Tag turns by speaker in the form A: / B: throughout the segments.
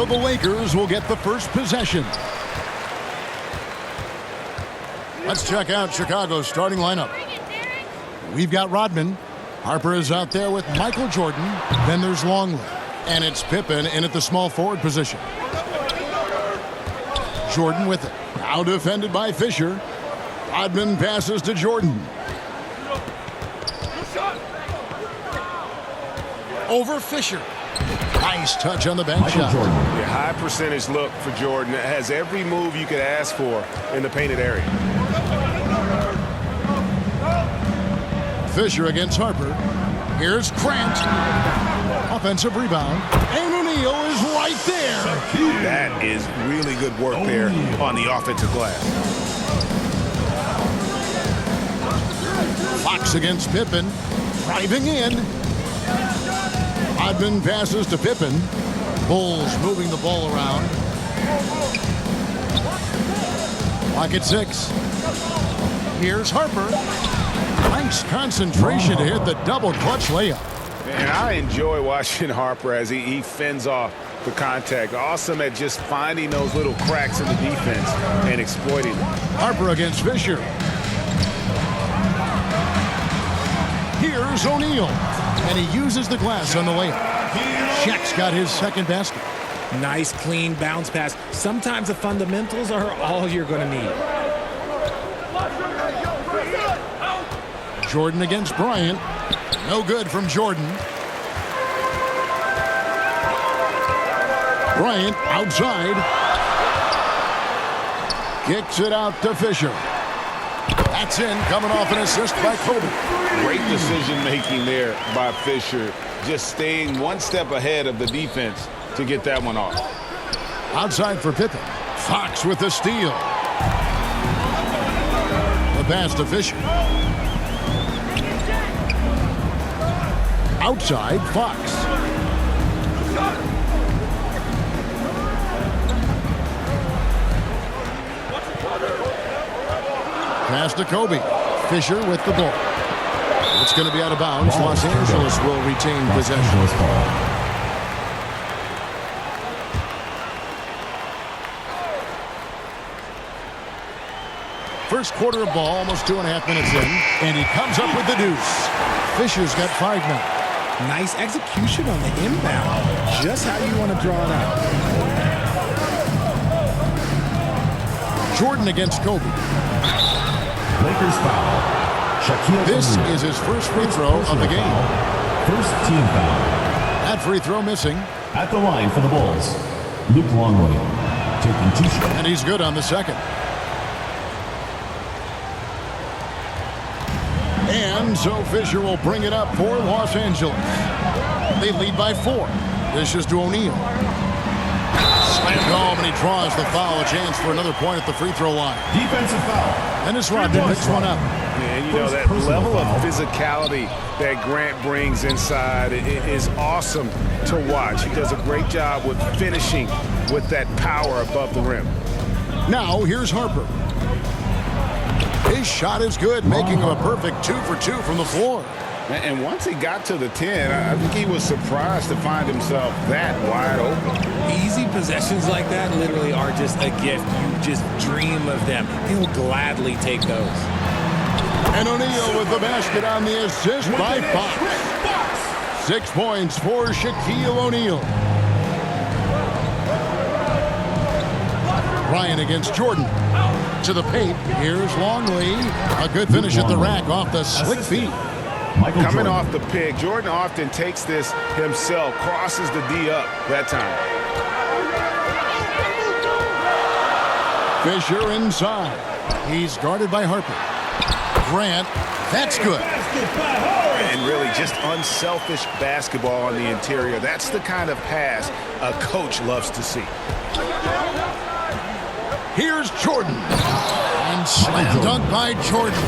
A: So the Lakers will get the first possession. Let's check out Chicago's starting lineup. We've got Rodman. Harper is out there with Michael Jordan. Then there's Longley. And it's Pippen in at the small forward position. Jordan with it. Now defended by Fisher. Rodman passes to Jordan. Over Fisher. Nice touch on the bank shot.
B: Yeah, high percentage look for Jordan. It has every move you could ask for in the painted area.
A: Fisher against Harper. Here's Grant. Offensive rebound. And O'Neal is right there.
B: That is really good work there on the offensive glass.
A: Fox against Pippen. Driving in. Rodman passes to Pippen. Bulls moving the ball around. Clock at 6. Here's Harper. Nice concentration to hit the double clutch layup.
B: And I enjoy watching Harper as he fends off the contact. Awesome at just finding those little cracks in the defense and exploiting them.
A: Harper against Fisher. Here's O'Neal. And he uses the glass on the layup. Shaq's got his second basket.
C: Nice, clean bounce pass. Sometimes the fundamentals are all you're going to need.
A: Jordan against Bryant. No good from Jordan. Bryant outside. Kicks it out to Fisher. That's in, coming off an assist by Kobe.
B: Great decision-making there by Fisher. Just staying one step ahead of the defense to get that one off.
A: Outside for Pippen. Fox with the steal. The pass to Fisher. Outside, Fox. Pass to Kobe. Fisher with the ball. It's going to be out of bounds. Los Angeles will retain possession. First quarter of ball, almost 2.5 minutes in, and he comes up with the deuce. Fisher's got 5 now.
C: Nice execution on the inbound. Just how you want to draw it out.
A: Jordan against Kobe.
D: Lakers foul.
A: This is his first free throw of the game.
D: First team foul.
A: That free throw missing.
D: At the line for the Bulls, Luke Longley taking 2 shots.
A: And he's good on the second. And so Fisher will bring it up for Los Angeles. They lead by 4. This is to O'Neal. Slammed home, and he draws the foul. A chance for another point at the free throw line.
D: Defensive foul.
A: And it's Rodman picks one up.
B: And you know, that level of physicality that Grant brings inside is awesome to watch. He does a great job with finishing with that power above the rim.
A: Now here's Harper. His shot is good, making him a perfect 2 for 2 from the floor.
B: And once he got to the 10, I think he was surprised to find himself that wide open.
C: Easy possessions like that literally are just a gift. You just dream of them. He'll gladly take those.
A: And O'Neal with the basket on the assist by Fox. 6 points for Shaquille O'Neal. Bryant against Jordan. To the paint. Here's Longley. A good finish at the rack off the slick feet.
B: Coming off the pick, Jordan often takes this himself, crosses the D up that time.
A: Fisher inside. He's guarded by Harper. Grant, that's good.
B: And really just unselfish basketball on the interior. That's the kind of pass a coach loves to see.
A: Here's Jordan. And slam dunk by Jordan.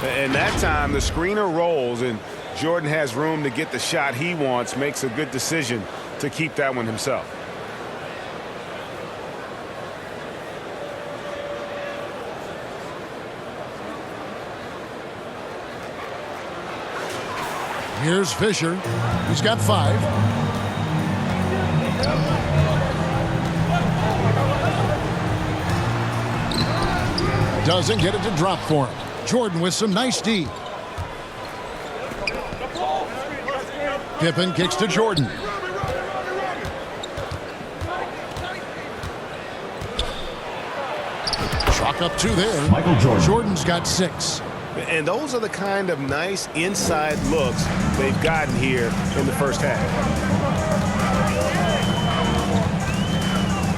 B: And that time, the screener rolls, and Jordan has room to get the shot he wants, makes a good decision to keep that one himself.
A: Here's Fisher. He's got 5. Doesn't get it to drop for him. Jordan with some nice D. Pippen kicks to Jordan. Chalk up 2 there.
D: Michael Jordan.
A: Jordan's got 6.
B: And those are the kind of nice inside looks they've gotten here in the first half.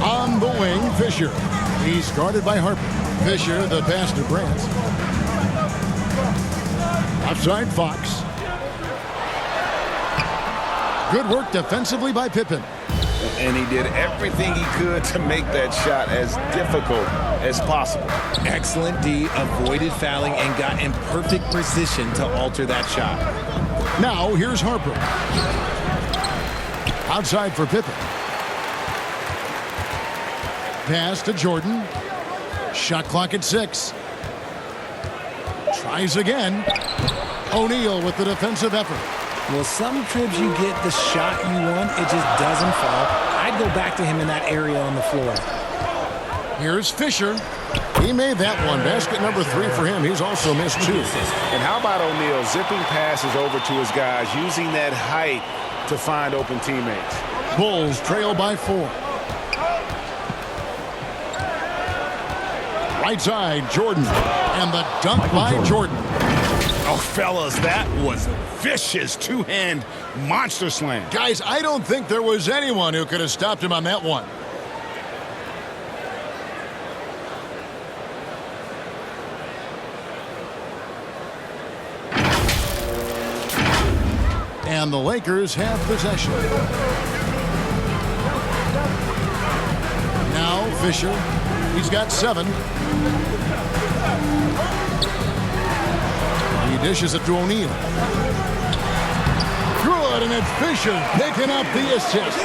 A: On the wing, Fisher. He's guarded by Harper. Fisher, the pass to Grant. Outside Fox. Good work defensively by Pippen.
B: And he did everything he could to make that shot as difficult as possible.
C: Excellent D, avoided fouling and got in perfect position to alter that shot.
A: Now here's Harper. Outside for Pippen. Pass to Jordan. Shot clock at 6. Tries again. O'Neal with the defensive effort.
C: Well, some trips you get the shot you want, it just doesn't fall. I'd go back to him in that area on the floor.
A: Here's Fisher. He made that one. Basket number 3 for him. He's also missed 2.
B: And how about O'Neal zipping passes over to his guys, using that height to find open teammates.
A: Bulls trail by 4. Right side, Jordan. And the dunk by Jordan.
B: Oh, fellas, that was vicious two-hand monster slam.
A: Guys, I don't think there was anyone who could have stopped him on that one. And the Lakers have possession. Now Fisher. He's got 7. He dishes it to O'Neal. Good, and it's Fisher picking up the assist.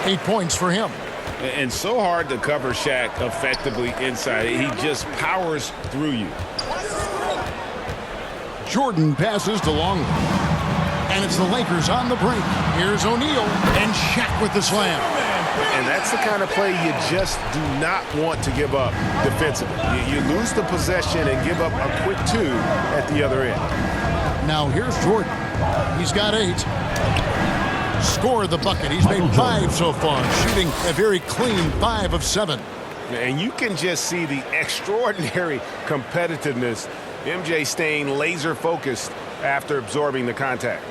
A: 8 points for him.
B: And so hard to cover Shaq effectively inside. He just powers through you.
A: Jordan passes to Longley. And it's the Lakers on the break. Here's O'Neal and Shaq with the slam.
B: And that's the kind of play you just do not want to give up defensively. You lose the possession and give up a quick 2 at the other end.
A: Now here's Jordan. He's got 8. Scored the bucket. He's made 5 so far, shooting a very clean 5 of 7.
B: And you can just see the extraordinary competitiveness. MJ staying laser focused after absorbing the contact.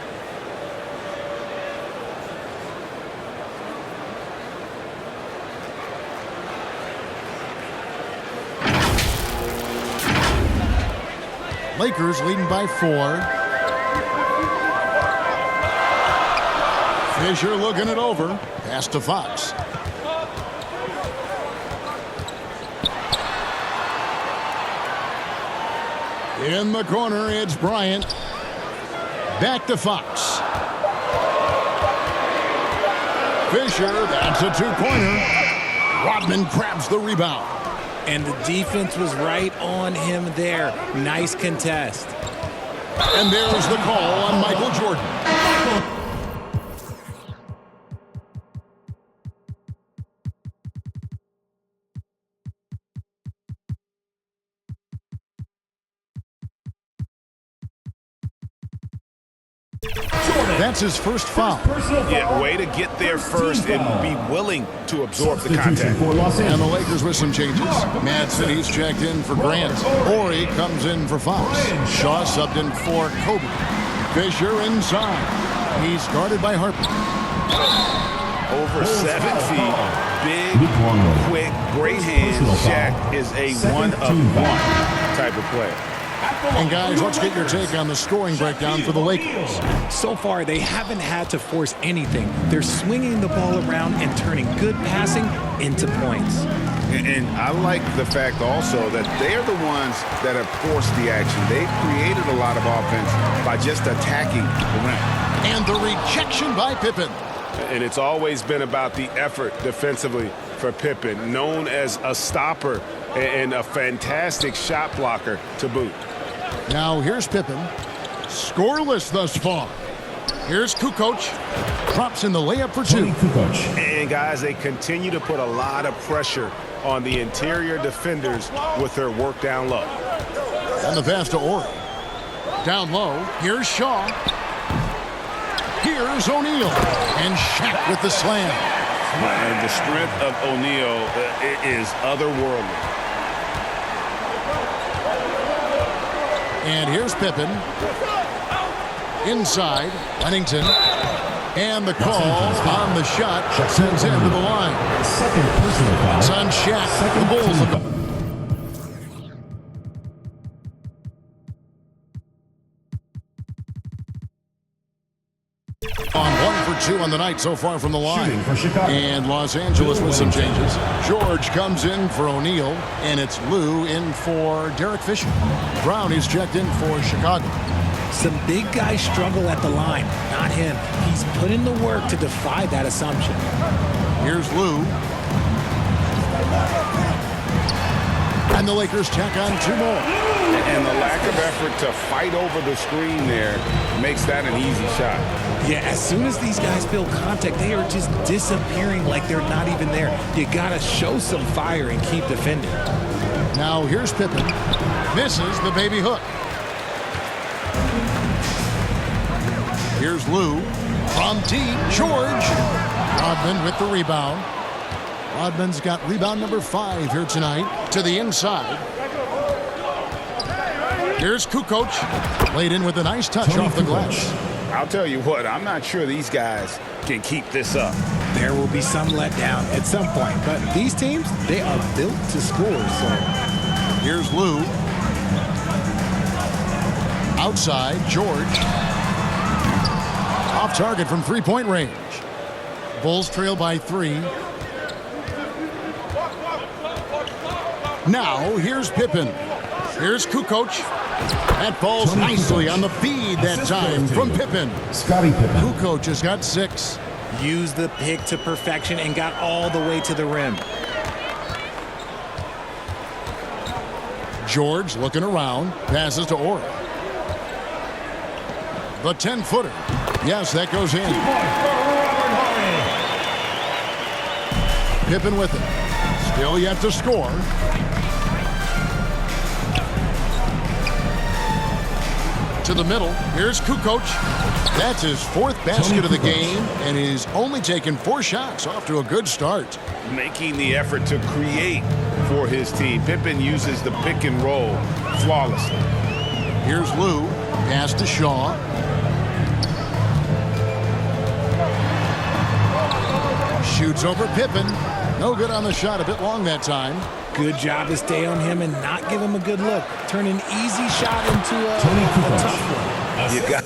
A: Lakers leading by 4. Fisher looking it over. Pass to Fox. In the corner, it's Bryant. Back to Fox. Fisher, that's a 2-pointer. Rodman grabs the rebound.
C: And the defense was right on him there. Nice contest.
A: And there's the call on Michael Jordan. That's his first foul.
B: Yeah, way to get there first and be willing to absorb the contact.
A: And the Lakers with some changes. Madsen, he's checked in for Grant. Horry comes in for Fox. Shaw subbed in for Kobe. Fisher inside. He's guarded by Harper.
B: Over 7 feet. Big, quick, great hands. Shaq is a one-of-one type of player.
A: And guys, let's get your take on the scoring breakdown for the Lakers.
C: So far, they haven't had to force anything. They're swinging the ball around and turning good passing into points.
B: And I like the fact also that they're the ones that have forced the action. They've created a lot of offense by just attacking the rim.
A: And the rejection by Pippen.
B: And it's always been about the effort defensively for Pippen, known as a stopper and a fantastic shot blocker to boot.
A: Now here's Pippen. Scoreless thus far. Here's Kukoc. Drops in the layup for 2.
B: And And guys, they continue to put a lot of pressure on the interior defenders with their work down low.
A: And the pass to Ori. Down low, here's Shaw. Here's O'Neal. And Shaq with the slam.
B: And the strength of O'Neal is otherworldly.
A: And here's Pippen. Inside, Pennington. And the call on the shot sends him to the line.
D: Second personal foul.
A: It's on Shaq. The Bulls have on 1 for 2 on the night so far from the line. And Los Angeles with some changes. George comes in for O'Neal, and it's Lou in for Derek Fisher. Brown is checked in for Chicago.
C: Some big guys struggle at the line, not him. He's put in the work to defy that assumption.
A: Here's Lou. And the Lakers tack on 2 more.
B: And the lack of effort to fight over the screen there makes that an easy shot.
C: Yeah, as soon as these guys feel contact, they are just disappearing like they're not even there. You gotta show some fire and keep defending.
A: Now here's Pippen. Misses the baby hook. Here's Lou. From deep, George. Rodman with the rebound. Rodman's got rebound number 5 here tonight. To the inside. Here's Kukoc. Laid in with a nice touch off the glass.
B: I'll tell you what, I'm not sure these guys can keep this up.
C: There will be some letdown at some point, but these teams, they are built to score, so.
A: Here's Lou. Outside, George. Off target from 3-point range. Bulls trail by 3. Now, here's Pippen. Here's Kukoc. That falls nicely on the feed that time from Pippen.
D: Scottie Pippen.
A: Kukoc has got 6.
C: Used the pick to perfection and got all the way to the rim.
A: George looking around. Passes to Ori. The 10-footer. Yes, that goes in. Pippen with it. Still yet to score. To the middle. Here's Kukoc. That's his 4th basket of the game, and he's only taken 4 shots. Off to a good start.
B: Making the effort to create for his team. Pippen uses the pick and roll flawlessly.
A: Here's Lou. Pass to Shaw. Shoots over Pippen. No good on the shot. A bit long that time.
C: Good job to stay on him and not give him a good look. Turn an easy shot into a tough one.
B: You got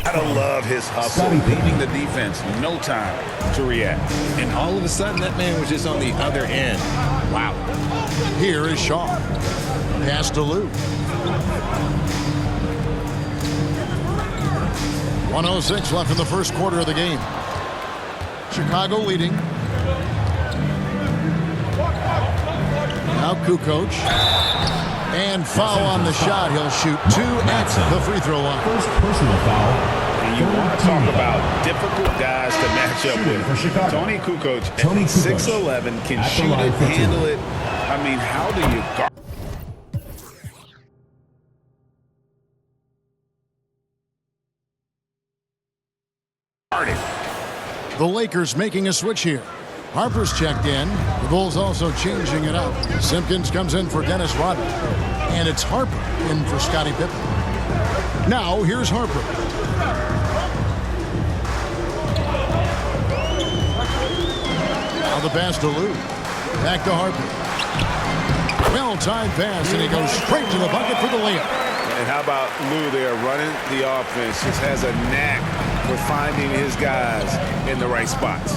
B: gotta love his hustle, leaving the defense no time to react.
C: And all of a sudden, that man was just on the other end. Wow.
A: Here is Shaw. Pass to Lou. 1:06 left in the first quarter of the game. Chicago leading. Now Kukoc. And foul on the shot. He'll shoot 2 at the free throw line.
D: First personal foul.
B: And you want to talk about difficult guys to match up with. Tony Kukoc at 6'11", can shoot it, handle it. I mean, how do you guard?
A: The Lakers making a switch here. Harper's checked in. The Bulls also changing it up. Simpkins comes in for Dennis Rodman. And it's Harper in for Scottie Pippen. Now, here's Harper. Now the pass to Lou. Back to Harper. Well-timed pass, and he goes straight to the bucket for the layup.
B: And how about Lou there running the offense? Just has a knack for finding his guys in the right spots.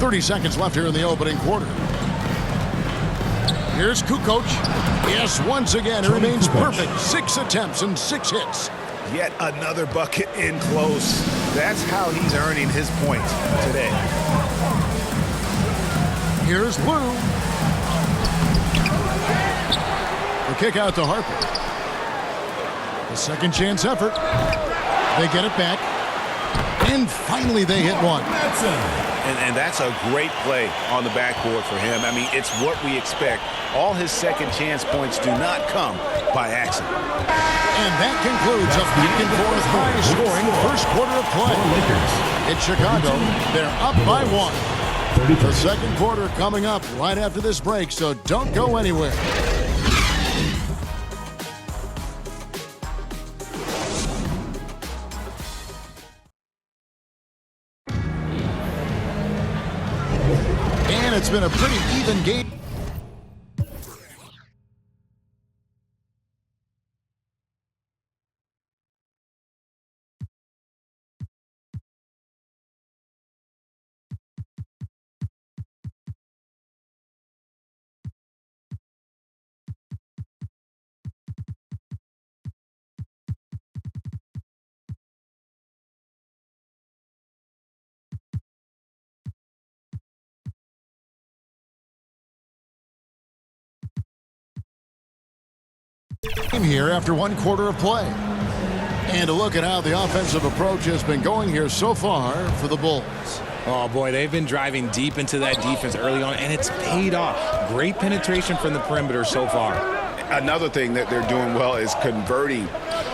A: 30 seconds left here in the opening quarter. Here's Kukoc. Yes, once again, it remains perfect. 6 attempts and 6 hits.
B: Yet another bucket in close. That's how he's earning his points today.
A: Here's Lou. The kick out to Harper. The second chance effort. They get it back. And finally they hit one.
B: And that's a great play on the backboard for him. I mean, it's what we expect. All his second chance points do not come by accident.
A: And that concludes a back-and-forth high-scoring first quarter of play. In Chicago, they're up by 1. The second quarter coming up right after this break, so don't go anywhere. And it's been a pretty even game. Here after 1 quarter of play. And a look at how the offensive approach has been going here so far for the Bulls.
C: Oh, boy, they've been driving deep into that defense early on, and it's paid off. Great penetration from the perimeter so far.
B: Another thing that they're doing well is converting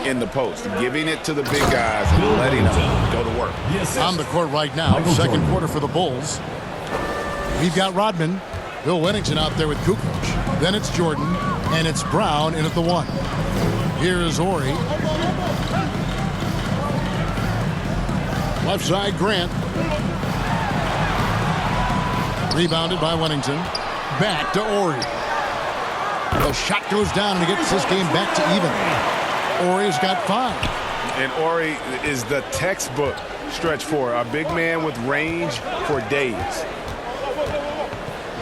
B: in the post, giving it to the big guys and letting them go to work.
A: On the court right now, second quarter for the Bulls. We've got Rodman. Bill Wennington out there with Kukoc. Then it's Jordan, and it's Brown in at the 1. Here's Ori. Left side, Grant. Rebounded by Wennington. Back to Ori. The shot goes down, and he gets this game back to even. Ori's got 5.
B: And Ori is the textbook stretch four, a big man with range for days.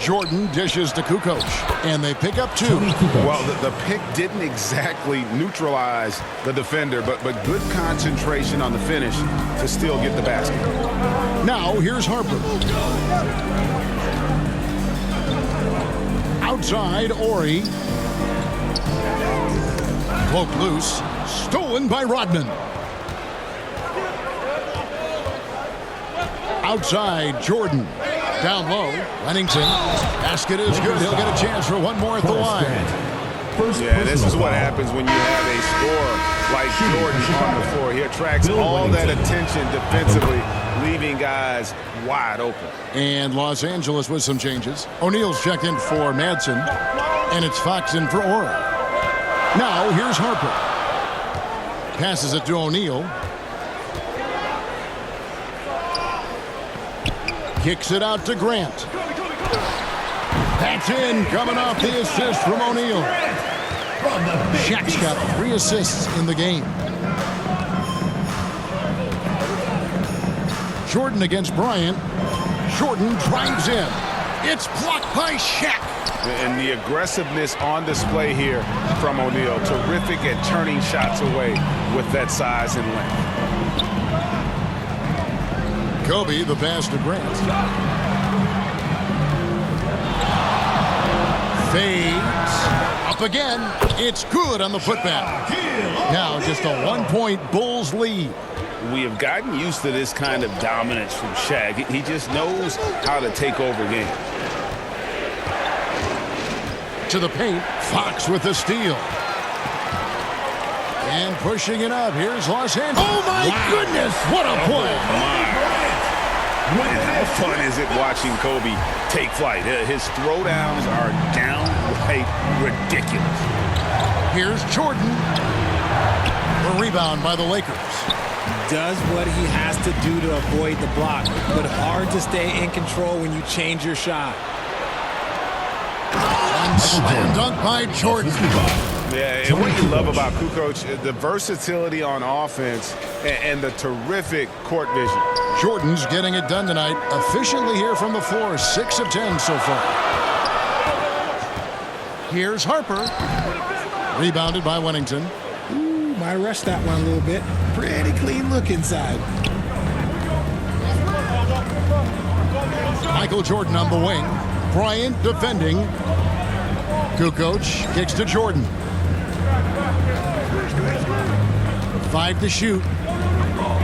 A: Jordan dishes to Kukoc, and they pick up 2.
B: Well, the pick didn't exactly neutralize the defender, but good concentration on the finish to still get the basket.
A: Now, here's Harper. Outside, Ori. Cloak loose. Stolen by Rodman. Outside, Jordan. Down low, Wennington. Basket is good. He'll get a chance for one more at the line.
B: Yeah, this is what happens when you have a scorer like Jordan on the floor. He attracts all that attention defensively, leaving guys wide open.
A: And Los Angeles with some changes. O'Neal's checked in for Madsen, and it's Fox in for Ori. Now, here's Harper. Passes it to O'Neal. Kicks it out to Grant. That's in, coming off the assist from O'Neal. Shaq's got 3 assists in the game. Jordan against Bryant. Jordan drives in. It's blocked by Shaq.
B: And the aggressiveness on display here from O'Neal. Terrific at turning shots away with that size and length.
A: Kobe, the pass to Grant. Fades. Up again. It's good on the putback. Now just a 1-point Bulls lead.
B: We have gotten used to this kind of dominance from Shaq. He just knows how to take over games.
A: To the paint. Fox with the steal. And pushing it up. Here's Los Angeles. Oh, my goodness. What a play.
B: And how fun is it watching Kobe take flight? His throwdowns are downright ridiculous.
A: Here's Jordan. The rebound by the Lakers.
C: does what he has to do to avoid the block, but hard to stay in control when you change your shot.
A: And slam dunk by Jordan.
B: Yeah, and what you love about Kukoc, the versatility on offense and the terrific court vision.
A: Jordan's getting it done tonight, efficiently here from the floor, 6 of 10 so far. Here's Harper. Rebounded by Wennington.
C: Ooh, might rush that one a little bit. Pretty clean look inside.
A: Michael Jordan on the wing. Bryant defending. Kukoc kicks to Jordan. 5 to shoot.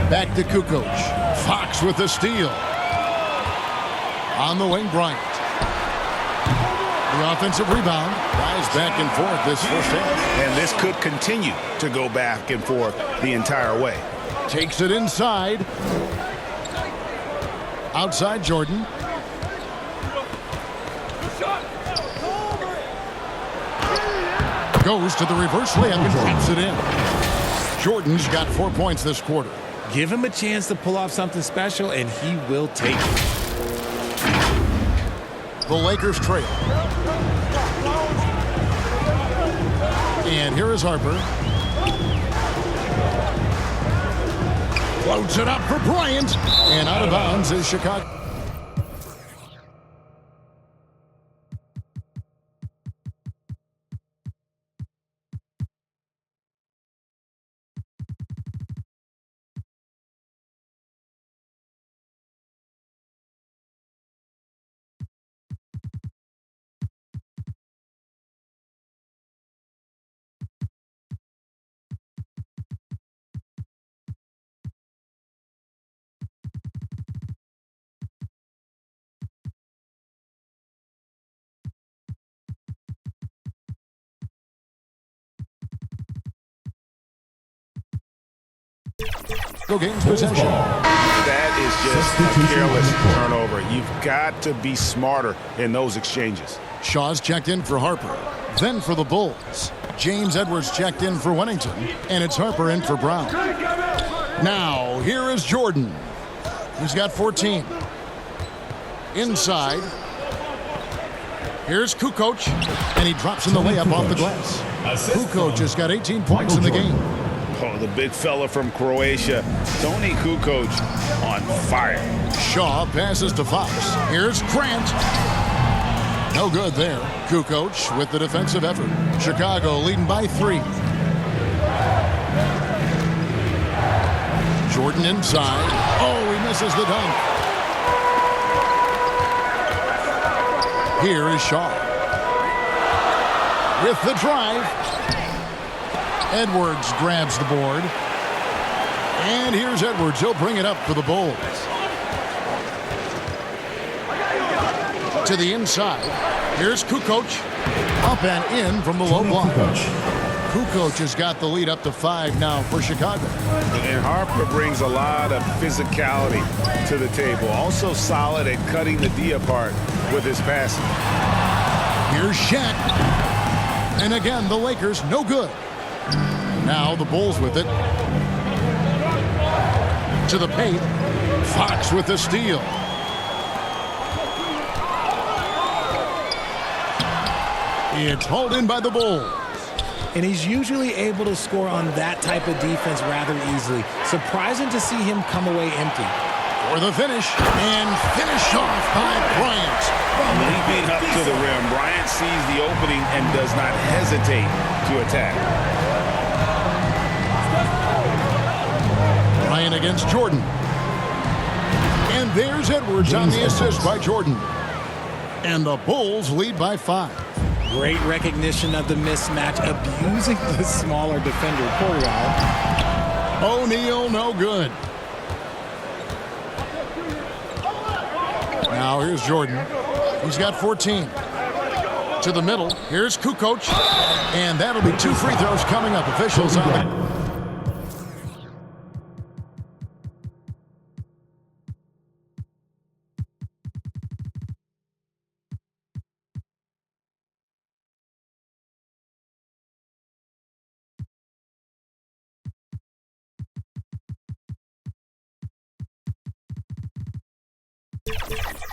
A: Back to Kukoc. Fox with the steal. On the wing, Bryant. The offensive rebound. Rise back and forth this first half.
B: And this could continue to go back and forth the entire way.
A: Takes it inside. Outside Jordan. Goes to the reverse layup and taps it in. Jordan's got 4 points this quarter.
C: Give him a chance to pull off something special, and he will take it.
A: The Lakers trail. And here is Harper. Floats it up for Bryant. And out of bounds is Chicago. Go Games possession.
B: That is just a careless turnover. You've got to be smarter in those exchanges.
A: Shaw's checked in for Harper. Then for the Bulls. James Edwards checked in for Wennington. And it's Harper in for Brown. Now, here is Jordan. He's got 14. Inside. Here's Kukoc. And he drops in the layup off the glass. Kukoc has got 18 points in the game.
B: Oh, the big fella from Croatia, Toni Kukoc, on fire.
A: Shaw passes to Fox. Here's Grant. No good there. Kukoc with the defensive effort. Chicago leading by 3. Jordan inside. Oh, he misses the dunk. Here is Shaw. With the drive. Edwards grabs the board. And here's Edwards. He'll bring it up for the Bulls. To the inside. Here's Kukoc. Up and in from the low block. Kukoc has got the lead up to 5 now for Chicago.
B: And Harper brings a lot of physicality to the table. Also solid at cutting the D apart with his passing.
A: Here's Shaq. And again, the Lakers no good. Now the Bulls with it. To the paint. Fox with the steal. It's hauled in by the Bulls.
C: And he's usually able to score on that type of defense rather easily. Surprising to see him come away empty.
A: For the finish. And finished off by Bryant.
B: Leaping up to the rim. Bryant sees the opening and does not hesitate to attack.
A: Bryant against Jordan. And there's Edwards on the assist by Jordan. And the Bulls lead by 5.
C: Great recognition of the mismatch, abusing the smaller defender. Poor guy.
A: O'Neal no good. Now here's Jordan. He's got 14. To the middle. Here's Kukoc. And that'll be 2 free throws coming up. Officials on the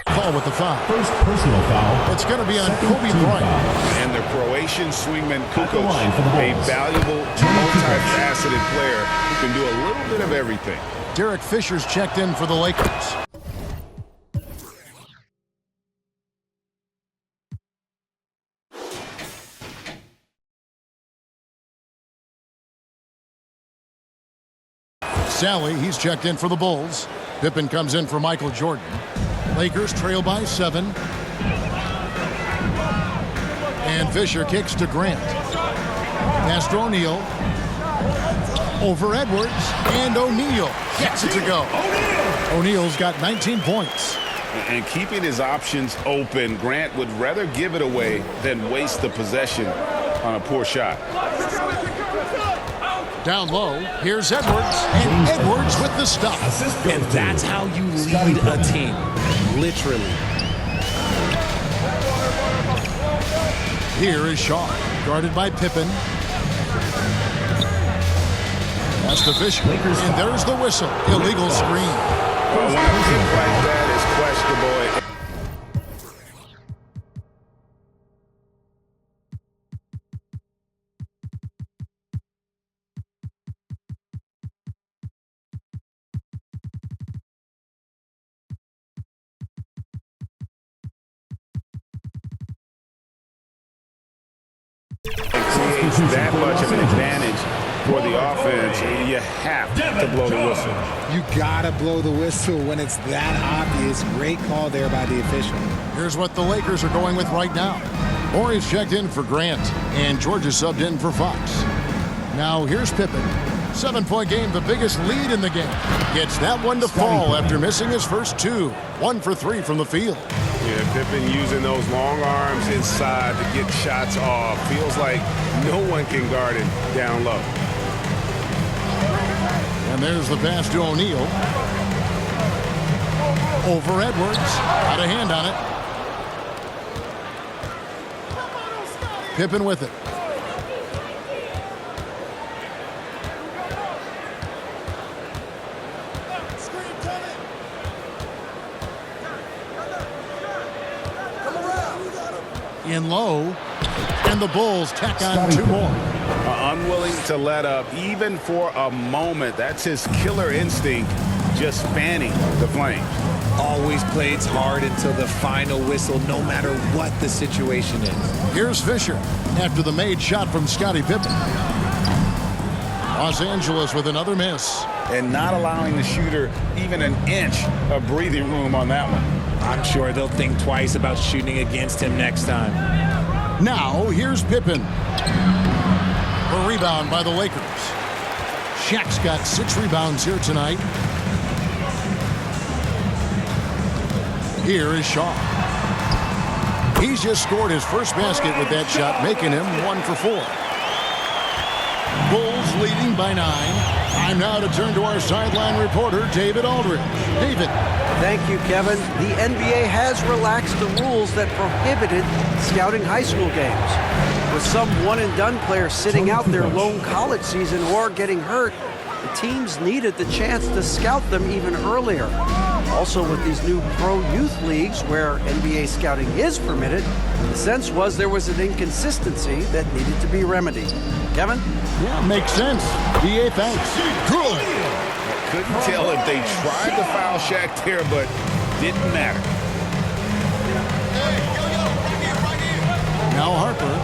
A: Call with the foul.
D: First personal foul.
A: It's going to be on
D: Second
A: Kobe
D: team
A: Bryant.
D: foul.
B: And the Croatian swingman
D: At the
B: Kukoc,
D: line for the
B: a
D: Bulls.
B: valuable, multifaceted player who can do a little bit of everything.
A: Derek Fisher's checked in for the Lakers. Sally, he's checked in for the Bulls. Pippen comes in for Michael Jordan. Lakers trail by 7. And Fisher kicks to Grant. Pass to O'Neal. Over Edwards. And O'Neal gets it to go. O'Neal's got 19 points.
B: And keeping his options open, Grant would rather give it away than waste the possession on a poor shot.
A: Down low, here's Edwards, and Edwards with the stop.
C: And that's how you lead a team, literally.
A: Here is Shaw, guarded by Pippen. That's the Fisher, and there's the whistle. Illegal screen.
B: Well, when a kick like that is questionable. Creates that much of an advantage for the offense, you have to blow the whistle.
E: You gotta blow the whistle when it's that obvious. Great call there by the official.
A: Here's what the Lakers are going with right now. Morey's checked in for Grant, and George is subbed in for Fox. Now here's Pippen. 7-point game, the biggest lead in the game. Gets that one to fall after missing his first 2. 1 for 3 from the field.
B: Yeah, Pippen using those long arms inside to get shots off. Feels like no one can guard him down low.
A: And there's the pass to O'Neal. Over Edwards. Got a hand on it. Pippen with it. In low, and the Bulls tack on 2 more.
B: Unwilling to let up even for a moment. That's his killer instinct, just fanning the flames.
C: Always plays hard until the final whistle, no matter what the situation is.
A: Here's Fisher after the made shot from Scottie Pippen. Los Angeles with another miss.
B: And not allowing the shooter even an inch of breathing room on that one.
C: I'm sure they'll think twice about shooting against him next time.
A: Now, here's Pippen. A rebound by the Lakers. Shaq's got 6 rebounds here tonight. Here is Shaw. He's just scored his first basket with that shot, making him 1 for 4. Bulls leading by 9. Time now to turn to our sideline reporter, David Aldridge. David.
F: Thank you, Kevin. The NBA has relaxed the rules that prohibited scouting high school games. With some one-and-done players sitting out their lone college season or getting hurt, the teams needed the chance to scout them even earlier. Also, with these new pro youth leagues where NBA scouting is permitted, the sense was there was an inconsistency that needed to be remedied. Kevin?
A: Yeah, makes sense. DA, thanks. Good.
B: Couldn't tell if they tried to foul Shaq there, but didn't matter.
A: Now Harper.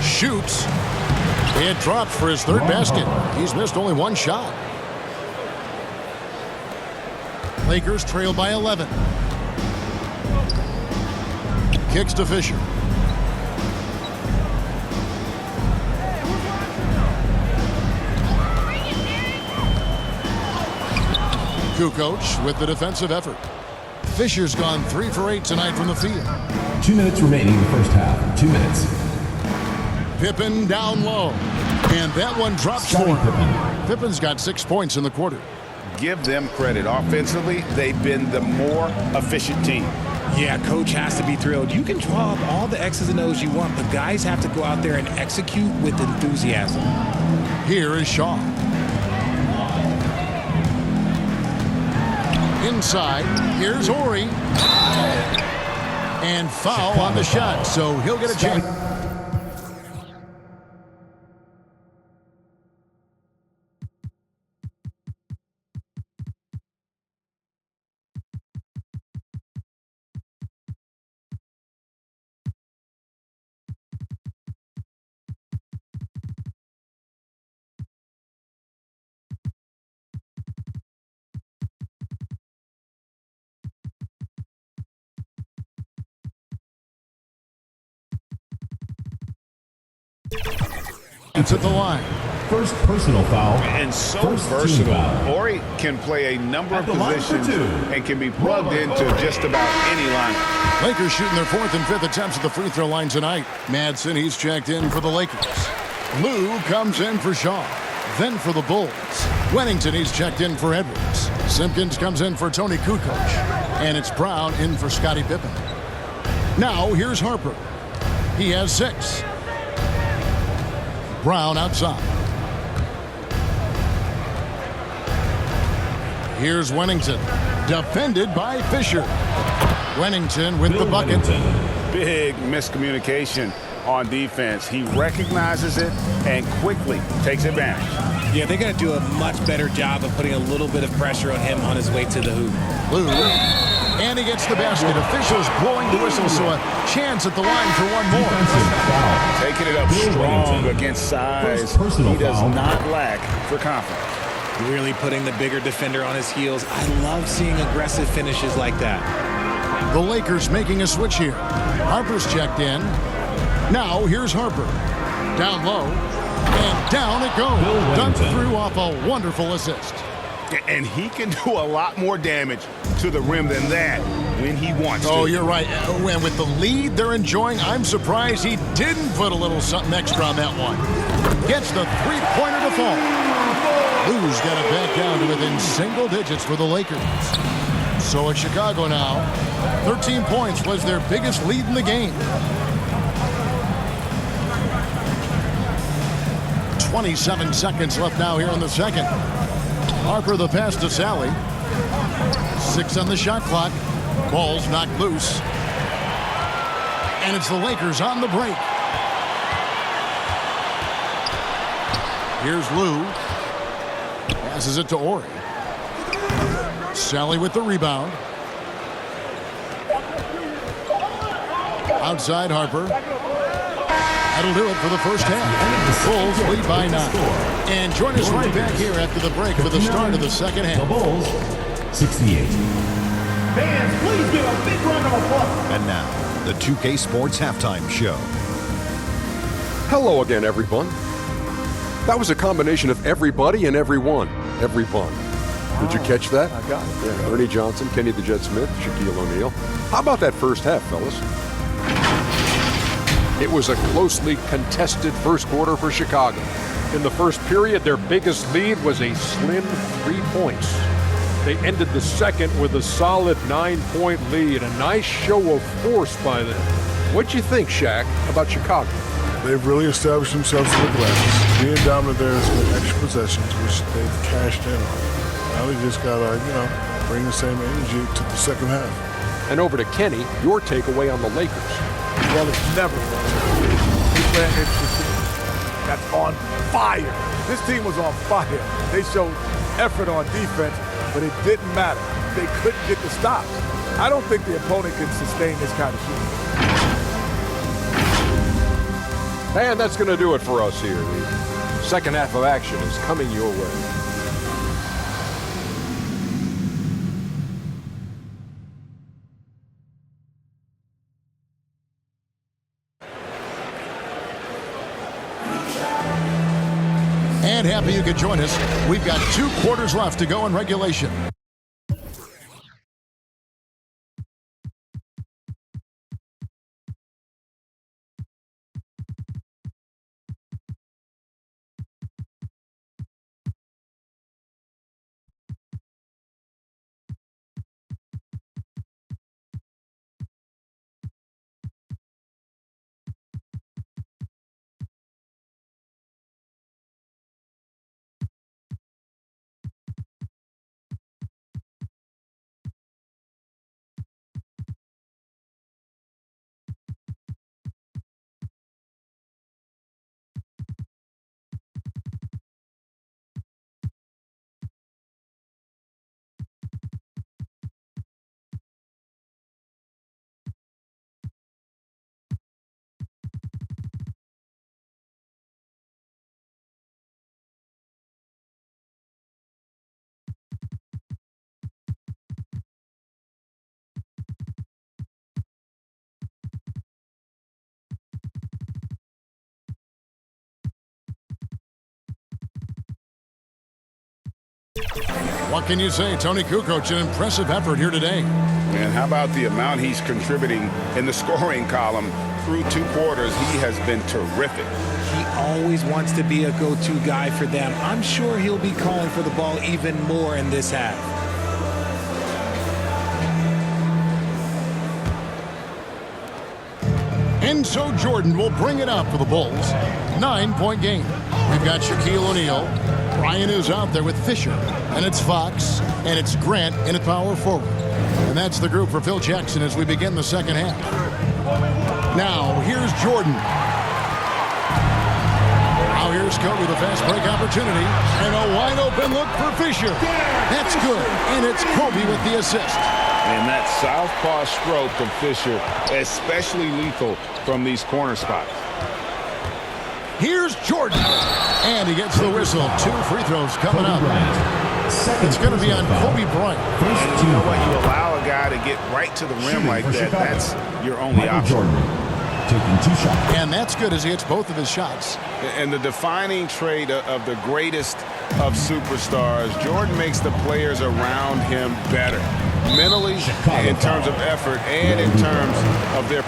A: Shoots. It drops for his 3rd basket. He's missed only 1 shot. Lakers trail by 11. Kicks to Fisher. Kukoc with the defensive effort. Fisher's gone 3 for 8 tonight from the field.
D: 2 minutes remaining in the first half. 2 minutes.
A: Pippen down low. And that one drops for him. Pippen's got 6 points in the quarter.
B: Give them credit. Offensively, they've been the more efficient team.
C: Yeah, coach has to be thrilled. You can draw up all the X's and O's you want, but guys have to go out there and execute with enthusiasm.
A: Here is Shaw. Inside, here's Ori. And foul on the shot, so he'll get a chance. It's at the line.
D: First personal foul.
B: And so
D: First team
B: versatile.
D: foul.
B: Ori can play a number
D: At
B: of
D: the line for
B: positions
D: two.
B: and can be plugged into just about any lineup.
A: Lakers shooting their 4th and 5th attempts at the free throw line tonight. Madsen, he's checked in for the Lakers. Lou comes in for Shaw. Then for the Bulls. Wennington, he's checked in for Edwards. Simpkins comes in for Tony Kukoc. And it's Brown in for Scottie Pippen. Now here's Harper. He has 6. Brown outside. Here's Wennington. Defended by Fisher. Wennington with the bucket.
B: Big miscommunication on defense. He recognizes it and quickly takes advantage.
C: Yeah, they got to do a much better job of putting a little bit of pressure on him on his way to the hoop.
A: Lou. And he gets the basket. Officials blowing the whistle, so a chance at the line for one more.
B: Taking it up strong against size. He does not lack for confidence.
C: Really putting the bigger defender on his heels. I love seeing aggressive finishes like that.
A: The Lakers making a switch here. Harper's checked in. Now here's Harper. Down low. And down it goes. Dunked through off a wonderful assist.
B: And he can do a lot more damage to the rim than that when he wants to.
A: Oh, you're right. And with the lead they're enjoying, I'm surprised he didn't put a little something extra on that one. Gets the three-pointer to fall. Lou's got it back down to within single digits for the Lakers. So it's Chicago now. 13 points was their biggest lead in the game. 27 seconds left now here in the second. Harper the pass to Sally. 6 on the shot clock. Ball's knocked loose. And it's the Lakers on the break. Here's Lou. Passes it to Ori. Sally with the rebound. Outside Harper. That'll do it for the first half. The Bulls lead by 9. And join us right back here after the break for the start of the second half.
D: The Bulls, 68.
G: Fans, please give a big round of applause.
H: And now, the 2K Sports Halftime Show.
I: Hello again, everyone. That was a combination of everybody and everyone. Everyone. Did you catch that? I got it. Yeah, Ernie Johnson, Kenny the Jet Smith, Shaquille O'Neal. How about that first half, fellas? It was a closely contested first quarter for Chicago. In the first period, their biggest lead was a slim 3 points. They ended the second with a solid 9-point lead. A nice show of force by them. What'd you think, Shaq, about Chicago?
J: They've really established themselves in the glass. Being dominant there has been extra possessions, which they've cashed in on. Now they just gotta, bring the same energy to the second half.
I: And over to Kenny, your takeaway on the Lakers.
G: Well, it's never that's on fire. This team was on fire. They showed effort on defense, but it didn't matter. They couldn't get the stops. I don't think the opponent can sustain this kind of shooting.
I: And that's going to do it for us here. The second half of action is coming your way.
A: And happy you could join us. We've got 2 quarters left to go in regulation. What can you say? Tony Kukoc, an impressive effort here today.
B: And how about the amount he's contributing in the scoring column through 2 quarters? He has been terrific.
C: He always wants to be a go-to guy for them. I'm sure he'll be calling for the ball even more in this half.
A: And so Jordan will bring it up for the Bulls. 9-point game. We've got Shaquille O'Neal. Brian is out there with Fisher. And it's Fox. And it's Grant in at power forward. And that's the group for Phil Jackson as we begin the second half. Now, here's Jordan. Now here's Kobe, the fast break opportunity. And a wide open look for Fisher. That's good. And it's Kobe with the assist.
B: And that southpaw stroke of Fisher, especially lethal from these corner spots.
A: Here's Jordan. And he gets the whistle. 2 free throws coming up. It's going to be on Kobe Bryant.
B: And you know what? You allow a guy to get right to the rim like that. That's your only option.
D: Taking 2 shots.
A: And that's good as he hits both of his shots.
B: And the defining trait of the greatest of superstars, Jordan makes the players around him better. Mentally, in terms of effort, and in terms of their...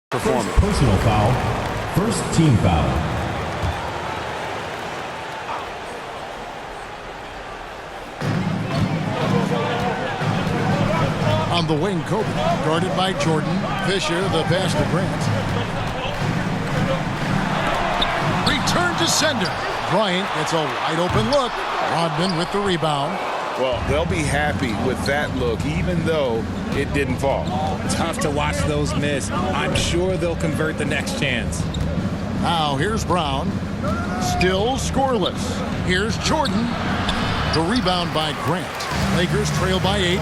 B: performance.
D: Personal foul. First team foul.
A: On the wing, Kobe, guarded by Jordan. Fisher, the pass to Grant. Return to sender. Bryant gets a wide open look. Rodman with the rebound.
B: Well, they'll be happy with that look, even though it didn't fall.
C: Tough to watch those miss. I'm sure they'll convert the next chance.
A: Now here's Brown. Still scoreless. Here's Jordan. The rebound by Grant. Lakers trail by 8.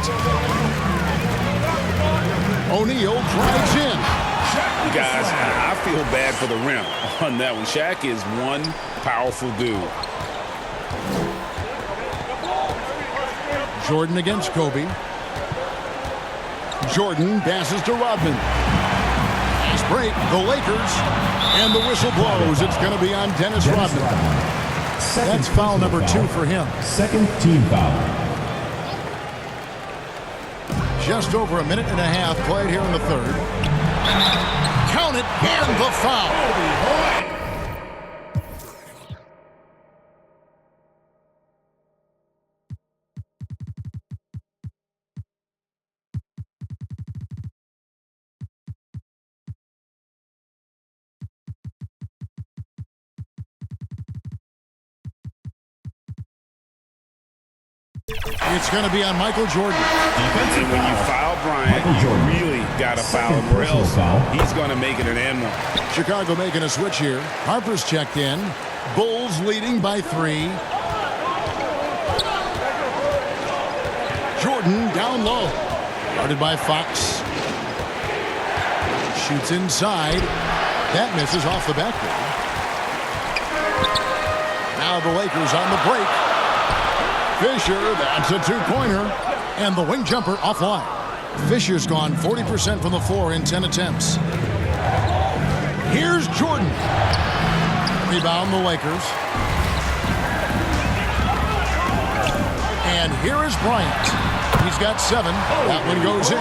A: O'Neal drives in.
B: Guys, I feel bad for the rim on that one. Shaq is one powerful dude.
A: Jordan against Kobe. Jordan passes to Rodman. Fast break, the Lakers. And the whistle blows. It's going to be on Dennis Rodman. That's foul number 2 for him.
D: Second team foul.
A: Just over a minute and a half played here in the third. Count it, and the foul. It's going to be on Michael Jordan.
B: And when you foul Bryant, you really got to foul him, or else he's going to make it an and 1.
A: Chicago making a switch here. Harper's checked in. Bulls leading by 3. Jordan down low. Guarded by Fox. Shoots inside. That misses off the backboard. Now the Lakers on the break. Fisher, that's a 2-pointer. And the wing jumper offline. Fisher's gone 40% from the floor in 10 attempts. Here's Jordan. Rebound the Lakers. And here is Bryant. He's got 7. That one goes in.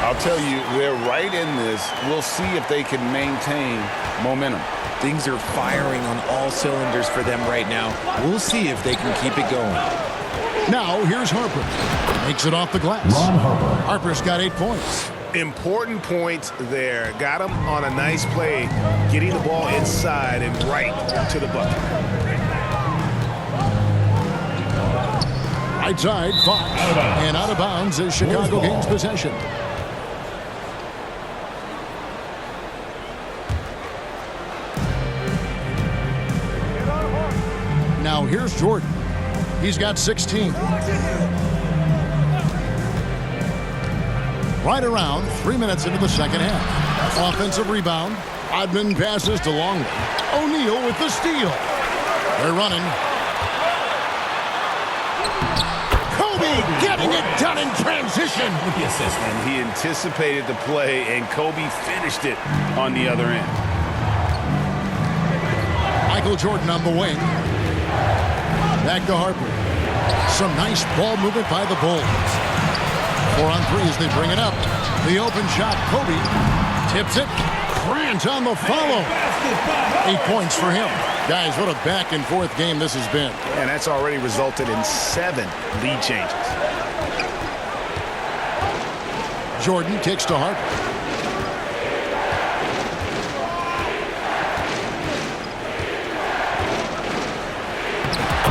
B: I'll tell you, they're right in this. We'll see if they can maintain momentum.
C: Things are firing on all cylinders for them right now. We'll see if they can keep it going.
A: Now, here's Harper. Makes it off the glass.
D: Ron Harper.
A: Harper's got 8 points.
B: Important points there. Got him on a nice play, getting the ball inside and right to the bucket.
A: Right side, Fox. And out of bounds as Chicago gains possession. Now here's Jordan. He's got 16. Right around 3 minutes into the second half. Offensive rebound. Rodman passes to Longley. O'Neal with the steal. They're running. it done in transition.
B: And he anticipated the play, and Kobe finished it on the other end.
A: Michael Jordan on the wing. Back to Harper. Some nice ball movement by the Bulls. 4 on 3 as they bring it up. The open shot, Kobe tips it. Grant on the follow. 8 points for him. Guys, what a back-and-forth game this has been.
B: And that's already resulted in 7 lead changes.
A: Jordan kicks to Harper.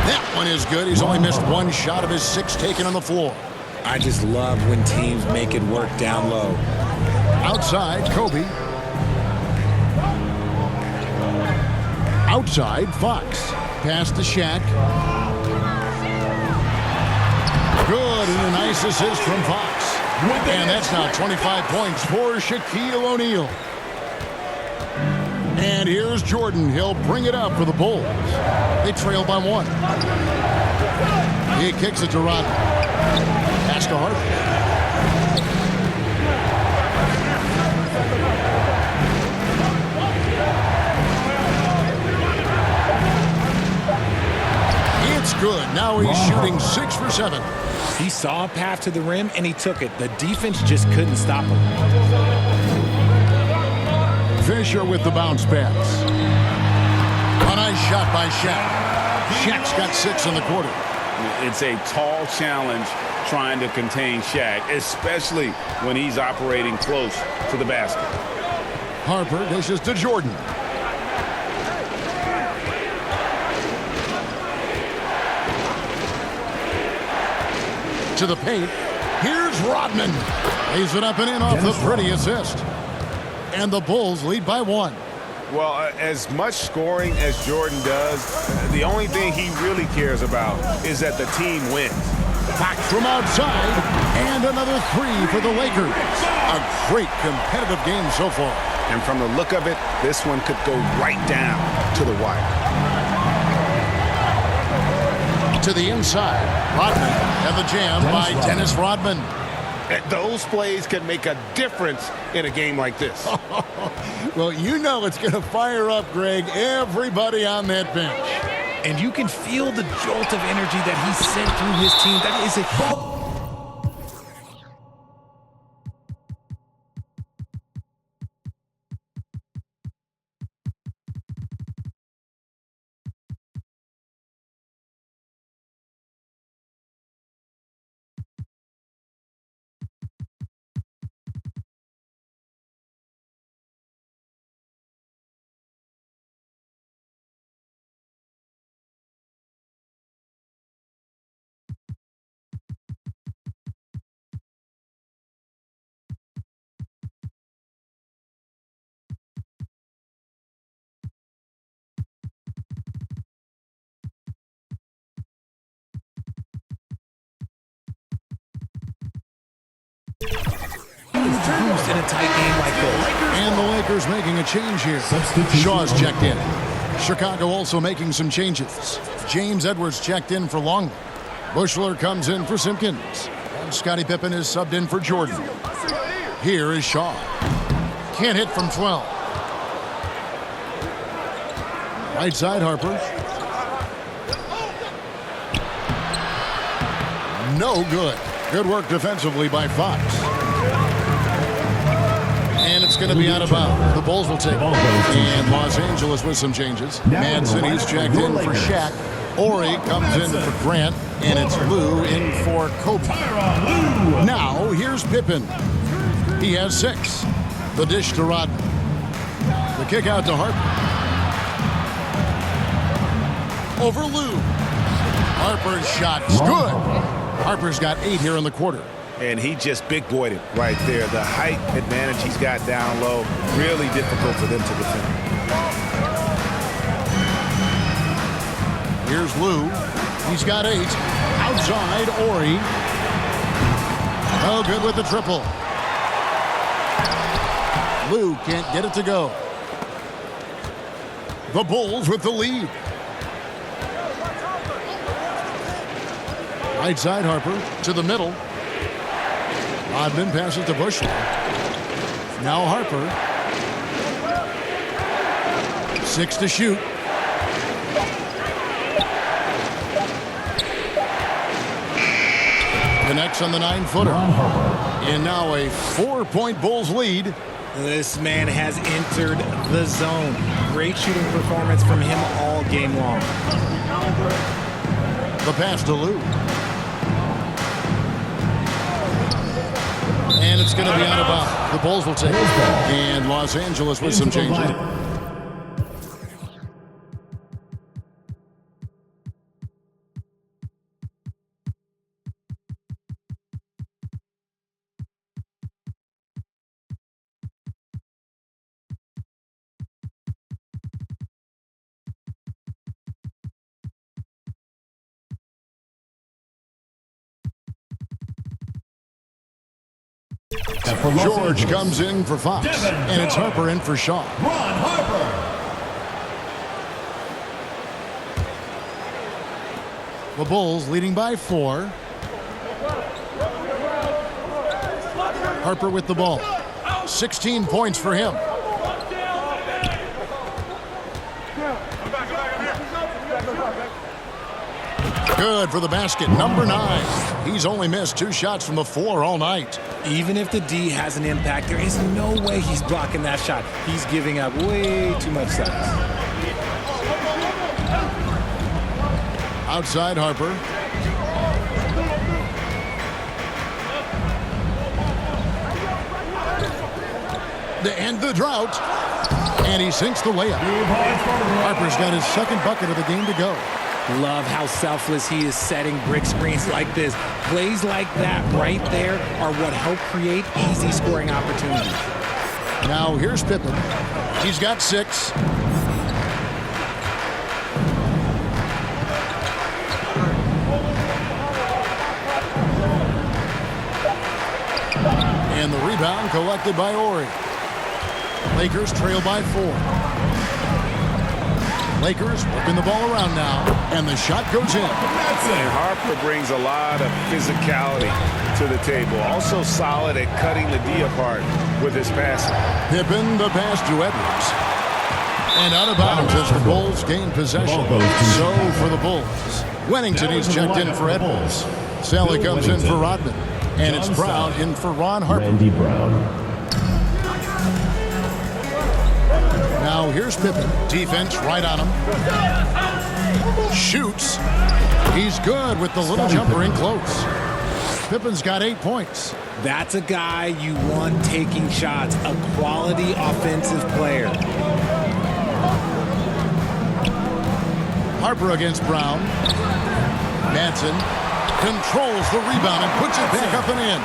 A: That one is good. He's only missed 1 shot of his 6 taken on the floor.
C: I just love when teams make it work down low.
A: Outside, Kobe. Outside, Fox. Pass to Shaq. Good, and a nice assist from Fox. And that's now 25 points for Shaquille O'Neal. And here's Jordan. He'll bring it up for the Bulls. They trail by 1. He kicks it to Rodman. Pass to Harper. It's good. Now he's shooting 6 for 7.
C: He saw a path to the rim, and he took it. The defense just couldn't stop him.
A: Fisher with the bounce pass. A nice shot by Shaq. Shaq's got 6 in the quarter.
B: It's a tall challenge trying to contain Shaq, especially when he's operating close to the basket.
A: Harper dishes to Jordan. To the paint. Here's Rodman. Lays it up and in off the pretty assist. And the Bulls lead by 1.
B: Well, as much scoring as Jordan does, the only thing he really cares about is that the team wins.
A: Back from outside, and another 3 for the Lakers. A great competitive game so far.
B: And from the look of it, this one could go right down to the wire.
A: To the inside, Rodman, and the jam by Dennis Rodman.
B: Those plays can make a difference in a game like this.
A: Well, you know it's going to fire up, Greg, everybody on that bench.
C: And you can feel the jolt of energy that he sent through his team. That is a boost in a tight game like this.
A: And the Lakers making a change here. Shaw's checked in. Chicago also making some changes. James Edwards checked in for Longley. Bushler comes in for Simpkins. And Scottie Pippen is subbed in for Jordan. Here is Shaw. Can't hit from 12. Right side, Harper. No good. Good work defensively by Fox. And it's going to be out of bounds. The Bulls will take it. And Los Angeles with some changes. Man City's checked in for Shaq. Ori comes in for Grant. And it's Lou in for Kobe. Now, here's Pippen. He has 6. The dish to Rodman. The kick out to Harper. Over Lou. Harper's shot's good. Harper's got 8 here in the quarter.
B: And he just big-boyed it right there. The height advantage he's got down low, really difficult for them to defend.
A: Here's Lou. He's got 8. Outside, Ori. Oh, good with the triple. Lou can't get it to go. The Bulls with the lead. Right side, Harper to the middle. Rodman passes to Bushley. Now Harper. 6 to shoot. Connects on the 9-footer. And now a 4-point Bulls lead.
C: This man has entered the zone. Great shooting performance from him all game long.
A: The pass to Lou. And it's going to be out of bounds. The Bulls will take it. And Los Angeles with some changes. George comes in for Fox, and it's Harper in for Shaw.
D: Ron Harper.
A: The Bulls leading by 4. Harper with the ball. 16 points for him. Good for the basket, number 9. He's only missed 2 shots from the floor all night.
C: Even if the D has an impact, there is no way he's blocking that shot. He's giving up way too much size.
A: Outside Harper. To end the drought. And he sinks the layup. Harper's got his second bucket of the game to go.
C: Love how selfless he is setting brick screens like this. Plays like that right there are what help create easy scoring opportunities.
A: Now here's Pippen. He's got 6. And the rebound collected by Ori. Lakers trail by 4. Lakers working the ball around now, and the shot goes in.
B: And Harper brings a lot of physicality to the table. Also solid at cutting the D apart with his passing.
A: Pippen the pass to Edwards. And out of bounds as the Bulls gain possession. So for the Bulls. Wennington, he's checked in for Edwards. Sally comes in for Rodman. And it's Brown in for Ron Harper.
D: Randy Brown.
A: Now here's Pippen. Defense right on him. Shoots. He's good with the little jumper in close. Pippen's got 8 points.
C: That's a guy you want taking shots. A quality offensive player.
A: Harper against Brown. Manson controls the rebound and puts it back up and in.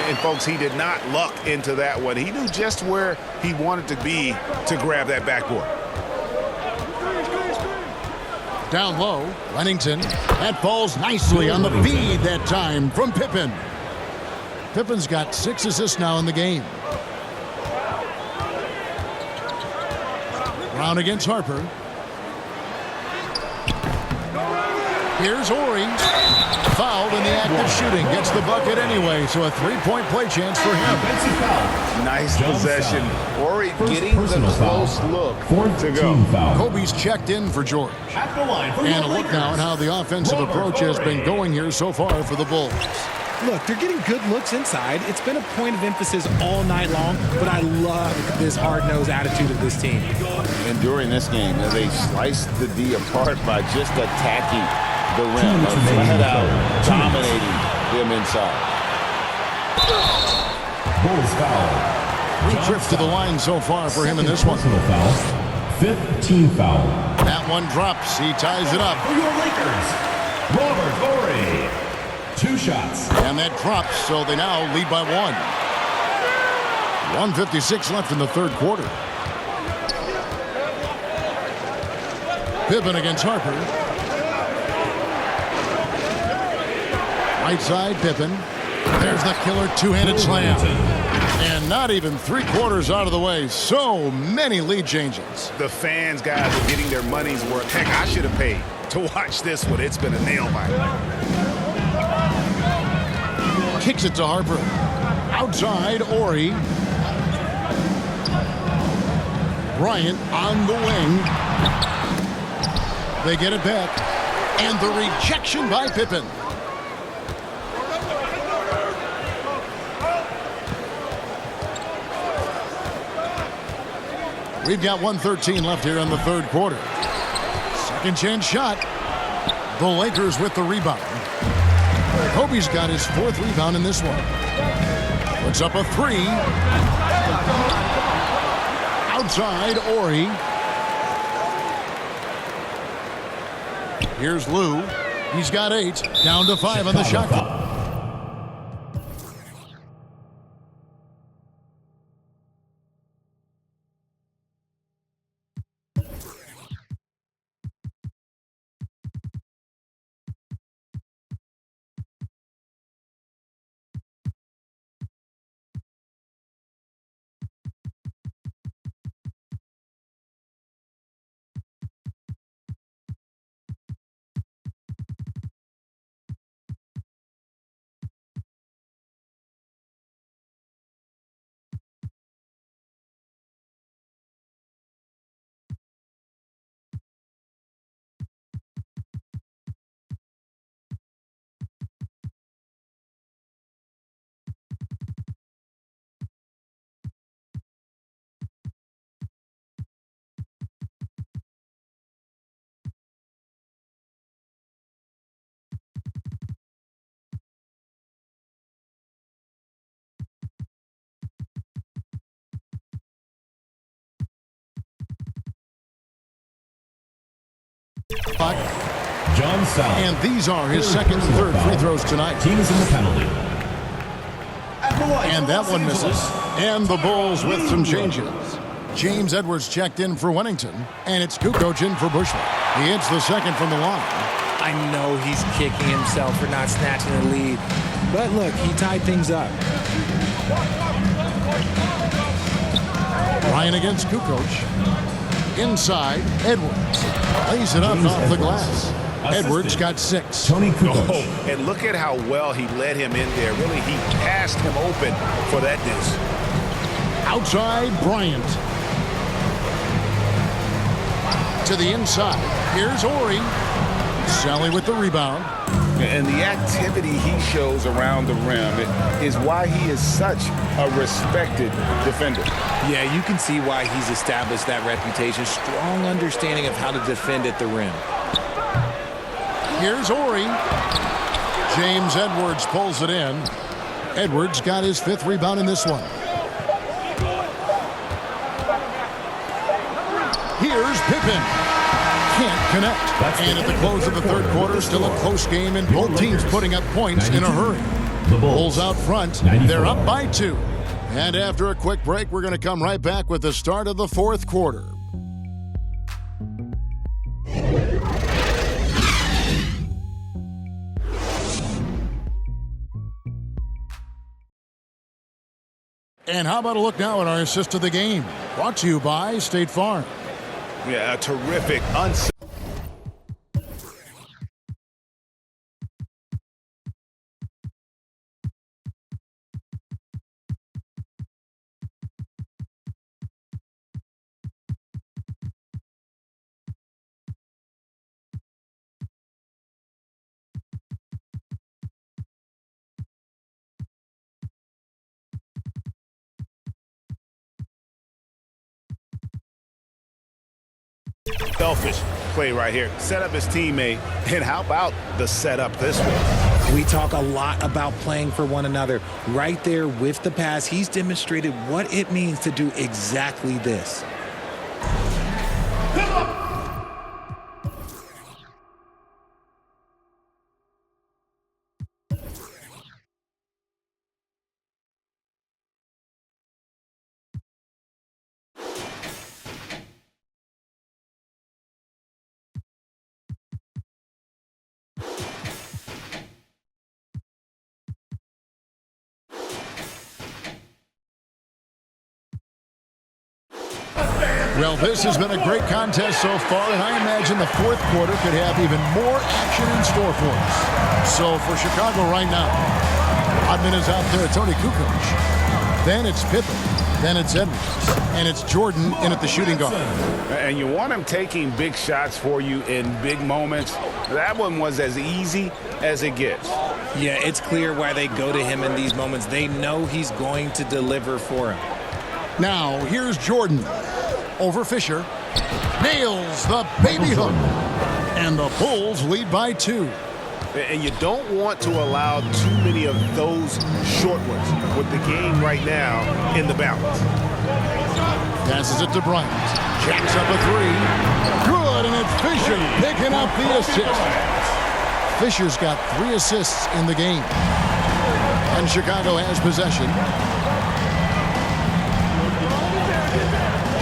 B: And folks, he did not luck into that one. He knew just where he wanted to be to grab that backboard.
A: Down low, Wennington. That falls nicely on the feed that time from Pippen. Pippen's got 6 assists now in the game. Brown against Harper. Here's Ori. Fouled in the act of shooting. Gets the bucket anyway, so a 3-point play chance for him.
B: Nice possession. Ori getting the close look to go.
A: Kobe's checked in for George. And a look now at how the offensive approach has been going here so far for the Bulls.
C: Look, they're getting good looks inside. It's been a point of emphasis all night long, but I love this hard-nosed attitude of this team.
B: And during this game, they sliced the D apart by just attacking the rim, flat out dominating them inside.
D: Bulls foul.
A: 3 trips to the line so far for him in this one.
D: Foul. 5th team foul.
A: That one drops. He ties it up.
D: For your Lakers, Robert Ori. 2 shots.
A: And that drops, so they now lead by 1. 1:56 left in the third quarter. Pippen against Harper. Right side, Pippen. There's the killer two-handed slam. And not even 3/4 out of the way. So many lead changes.
B: The fans, guys, are getting their money's worth. Heck, I should have paid to watch this one. It's been a nail biter.
A: Kicks it to Harper. Outside, Ori. Bryant on the wing. They get it back. And the rejection by Pippen. We've got 1:13 left here in the third quarter. Second chance shot. The Lakers with the rebound. Kobe's got his fourth rebound in this one. Puts up a three. Outside, Ori. Here's Lou. He's got 8. Down to 5 on the shot clock.
D: John Sal.
A: And these are his second and third free throws tonight.
D: Team is in the penalty.
A: And that one misses. And the Bulls with some changes. James Edwards checked in for Wennington. And it's Kukoc in for Bushman. He hits the second from the line.
C: I know he's kicking himself for not snatching the lead. But look, he tied things up.
A: Ryan against Kukoc. Inside, Edwards. Lays it up off the glass. Edwards got 6.
D: Tony Kukoc.
B: Oh, and look at how well he led him in there. Really, he passed him open for that deuce.
A: Outside, Bryant. To the inside. Here's Ori. Sally with the rebound.
B: And the activity he shows around the rim is why he is such a respected defender.
C: Yeah, you can see why he's established that reputation. Strong understanding of how to defend at the rim.
A: Here's Ori. James Edwards pulls it in. Edwards got his 5th rebound in this one. Here's Pippen. Can't connect. And at the close of the third quarter, still a close game, and both teams putting up points in a hurry. The Bulls out front. They're up by 2. And after a quick break, we're going to come right back with the start of the fourth quarter. And how about a look now at our assist of the game? Brought to you by State Farm.
B: Yeah, a terrific selfish play right here. Set up his teammate, and how about the setup this way?
C: We talk a lot about playing for one another. Right there with the pass, he's demonstrated what it means to do exactly this.
A: Well, this has been a great contest so far, and I imagine the fourth quarter could have even more action in store for us. So for Chicago right now, Rodman is out there. Tony Kukoc. Then it's Pippen. Then it's Edwards. And it's Jordan in at the shooting guard.
B: And you want him taking big shots for you in big moments. That one was as easy as it gets.
C: Yeah, it's clear why they go to him in these moments. They know he's going to deliver for him.
A: Now, here's Jordan. Over Fisher. Nails the baby hook. And the Bulls lead by 2.
B: And you don't want to allow too many of those short ones with the game right now in the balance.
A: Passes it to Bryant. Jacks up a 3. Good, and it's Fisher picking up the assist. Fisher's got 3 assists in the game. And Chicago has possession.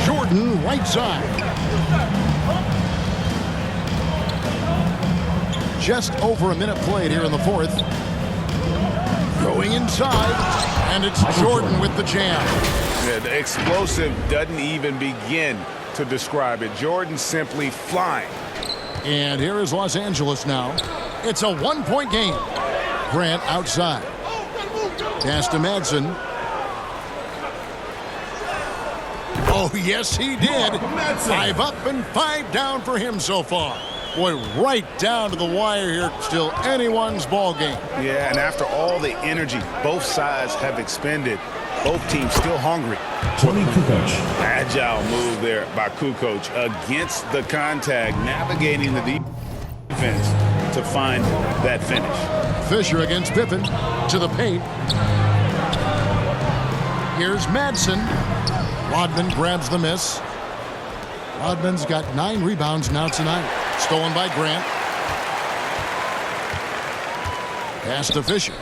A: Jordan, right side. Just over a minute played here in the 4th. Going inside, and it's Jordan with the jam.
B: Yeah, the explosive doesn't even begin to describe it. Jordan simply flying.
A: And here is Los Angeles now. It's a 1-point game. Grant outside. Pass to Madsen. Oh, yes, he did. 5 up and 5 down for him so far. Boy, right down to the wire here. Still anyone's ball game.
B: Yeah, and after all the energy both sides have expended, both teams still hungry.
D: Kukoc.
B: Agile move there by Kukoc against the contact, navigating the defense to find that finish.
A: Fisher against Pippen to the paint. Here's Madsen. Rodman grabs the miss. Rodman's got 9 rebounds now tonight. Stolen by Grant. Pass to Fisher.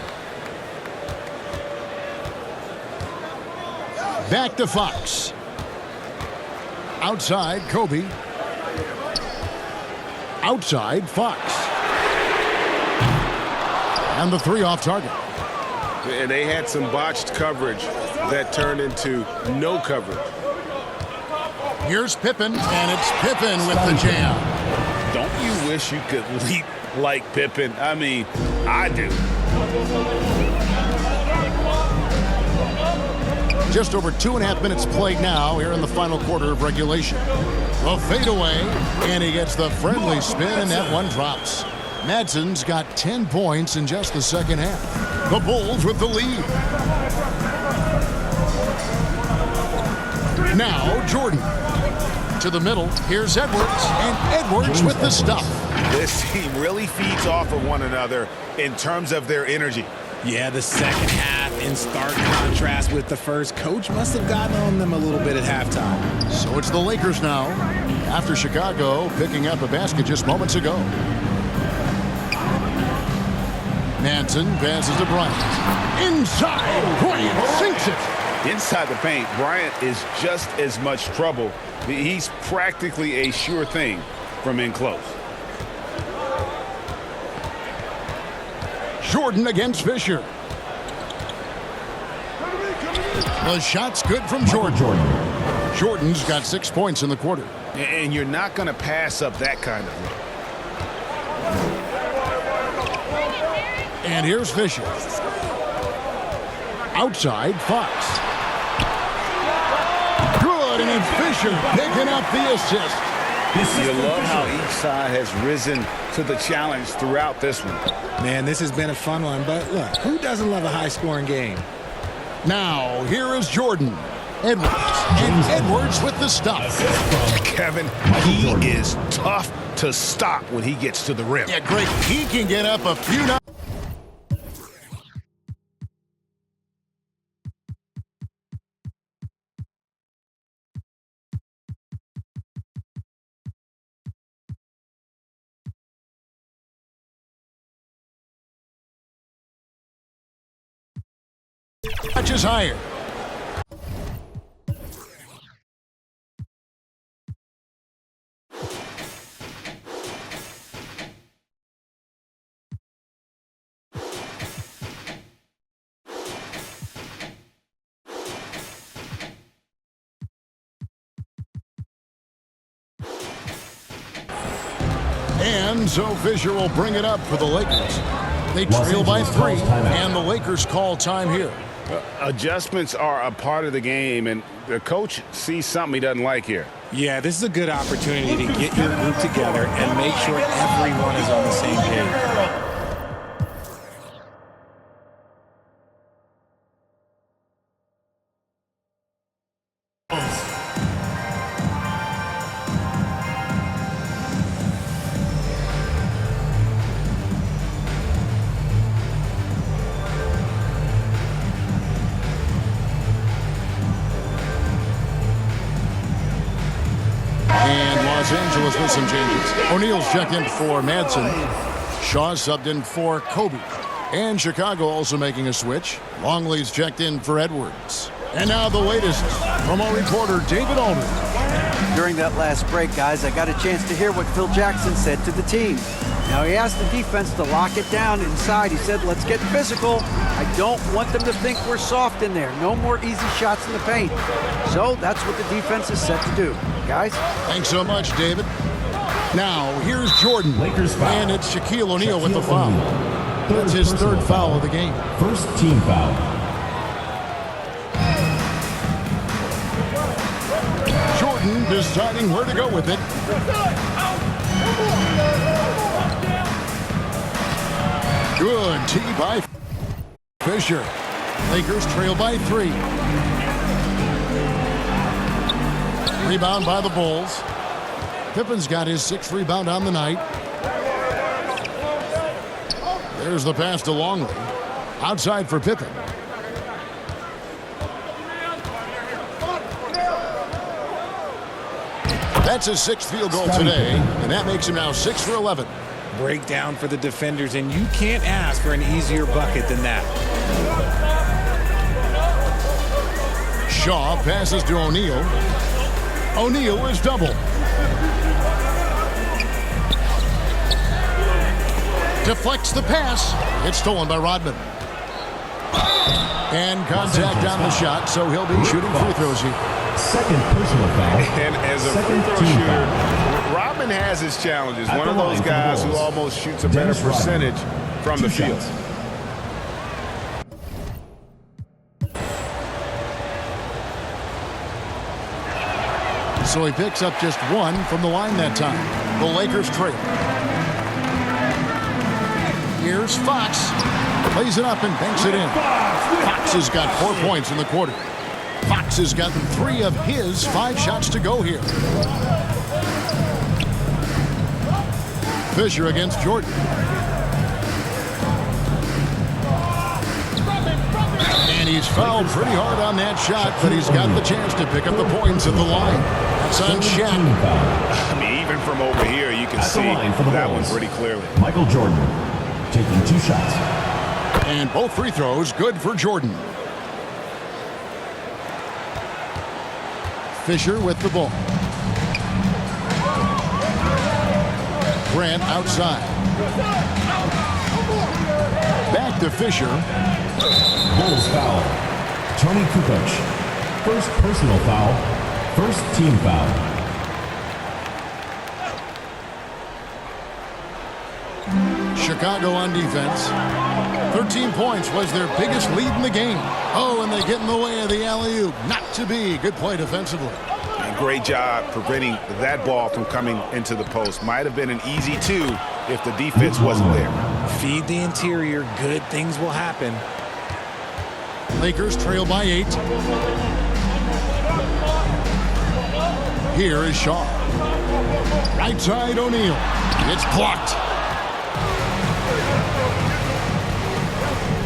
A: Back to Fox. Outside, Kobe. Outside, Fox. And the 3 off target.
B: And they had some botched coverage that turned into no coverage.
A: Here's Pippen, and it's Pippen with the jam.
B: Don't you wish you could leap like Pippen? I mean, I do.
A: Just over 2.5 minutes played now here in the final quarter of regulation. A fadeaway, and he gets the friendly spin, and that one drops. Madsen's got 10 points in just the second half. The Bulls with the lead. Now, Jordan. To the middle, here's Edwards, and Edwards with the stuff.
B: This team really feeds off of one another in terms of their energy.
C: Yeah, the second half in stark contrast with the first. Coach must have gotten on them a little bit at halftime.
A: So it's the Lakers now, after Chicago picking up a basket just moments ago. Madsen passes to Bryant. Inside, Bryant sinks it.
B: Inside the paint, Bryant is just as much trouble. He's practically a sure thing from in close.
A: Jordan against Fisher. The shot's good from Jordan. Jordan's got 6 points in the quarter.
B: And you're not going to pass up that kind of look.
A: And here's Fisher. Outside, Fox. Good, and it's Fisher picking up the assist.
B: You love how each side has risen to the challenge throughout this one.
E: Man, this has been a fun one, but look, who doesn't love a high-scoring game?
A: Now, here is Jordan. Edwards, and Edwards with the stuff.
B: Kevin, he is tough to stop when he gets to the rim.
A: Yeah, great. He can get up a few notches. Touches higher. And so Fisher will bring it up for the Lakers. They trail by 3, and the Lakers call time here.
B: Adjustments are a part of the game, and the coach sees something he doesn't like here.
C: Yeah, this is a good opportunity to get your group together and make sure everyone is on the same page.
A: And Los Angeles with some changes. O'Neal's checked in for Madsen. Shaw subbed in for Kobe. And Chicago also making a switch. Longley's checked in for Edwards. And now the latest from our reporter, David Aldridge.
F: During that last break, guys, I got a chance to hear what Phil Jackson said to the team. Now, he asked the defense to lock it down inside. He said, let's get physical. I don't want them to think we're soft in there. No more easy shots in the paint. So that's what the defense is set to do. Guys?
A: Thanks so much, David. Now, here's Jordan.
D: Lakers foul.
A: And it's Shaquille O'Neal with the foul. That's his third foul of the game.
D: First team foul.
A: Jordan deciding where to go with it. Good tee by Fisher. Lakers trail by 3. Rebound by the Bulls. Pippen's got his 6th rebound on the night. There's the pass to Longley. Outside for Pippen. That's his 6th field goal today, and that makes him now 6 for 11.
C: Breakdown for the defenders, and you can't ask for an easier bucket than that.
A: Shaw passes to O'Neal. O'Neal is double. Deflects the pass. It's stolen by Rodman. And contact on the shot, so he'll be shooting free throws here.
D: Second personal foul.
B: And as a free throw shooter, Rodman has his challenges. One of those guys who almost shoots a better percentage from the field.
A: So he picks up just 1 from the line that time. The Lakers trail. Here's Fox. Plays it up and banks it in. Fox has got 4 points in the quarter. Fox has gotten 3 of his 5 shots to go here. Fisher against Jordan. And he's fouled pretty hard on that shot, but he's got the chance to pick up the points at the line. That's on Shaq.
B: I mean, even from over here, you can see that one pretty clearly.
D: Michael Jordan taking 2 shots.
A: And both free throws good for Jordan. Fisher with the ball. Grant outside. Back to Fisher.
D: Bulls foul. Tony Kukoc. First personal foul. First team foul.
A: Chicago on defense. 13 points was their biggest lead in the game. Oh, and they get in the way of the alley-oop. Not to be. Good play defensively.
B: And great job preventing that ball from coming into the post. Might have been an easy 2 if the defense wasn't there.
C: Feed the interior. Good things will happen.
A: Lakers trail by 8. Here is Shaw. Right side O'Neal. It's blocked.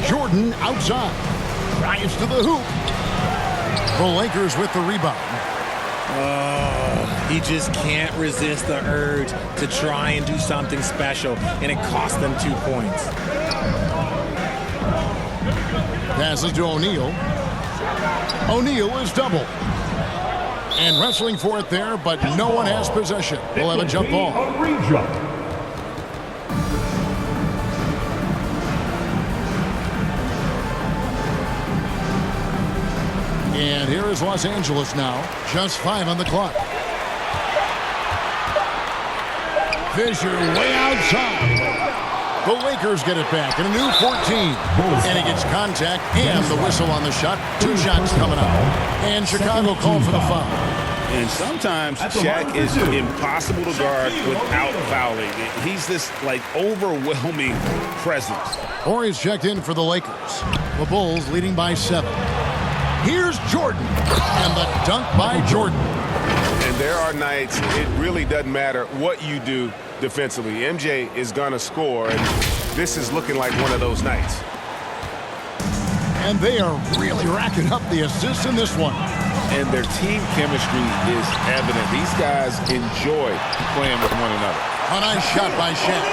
A: Jordan outside. Drives to the hoop. The Lakers with the rebound.
C: He just can't resist the urge to try and do something special, and it cost them 2 points.
A: Passes to O'Neal. O'Neal is double. And wrestling for it there, but no one has possession. We'll have a jump ball. And here is Los Angeles now. Just 5 on the clock. Fisher way outside. The Lakers get it back in a new 14. And he gets contact and the whistle on the shot. 2 shots coming up. And Chicago called for the foul.
B: And sometimes Shaq is impossible to guard without fouling. He's this, like, overwhelming presence.
A: Horry's checked in for the Lakers. The Bulls leading by 7. Here's Jordan. And the dunk by Jordan.
B: And there are nights it really doesn't matter what you do defensively. MJ is going to score, and this is looking like one of those nights.
A: And they are really racking up the assists in this one.
B: And their team chemistry is evident. These guys enjoy playing with one another.
A: A nice shot by Shaq.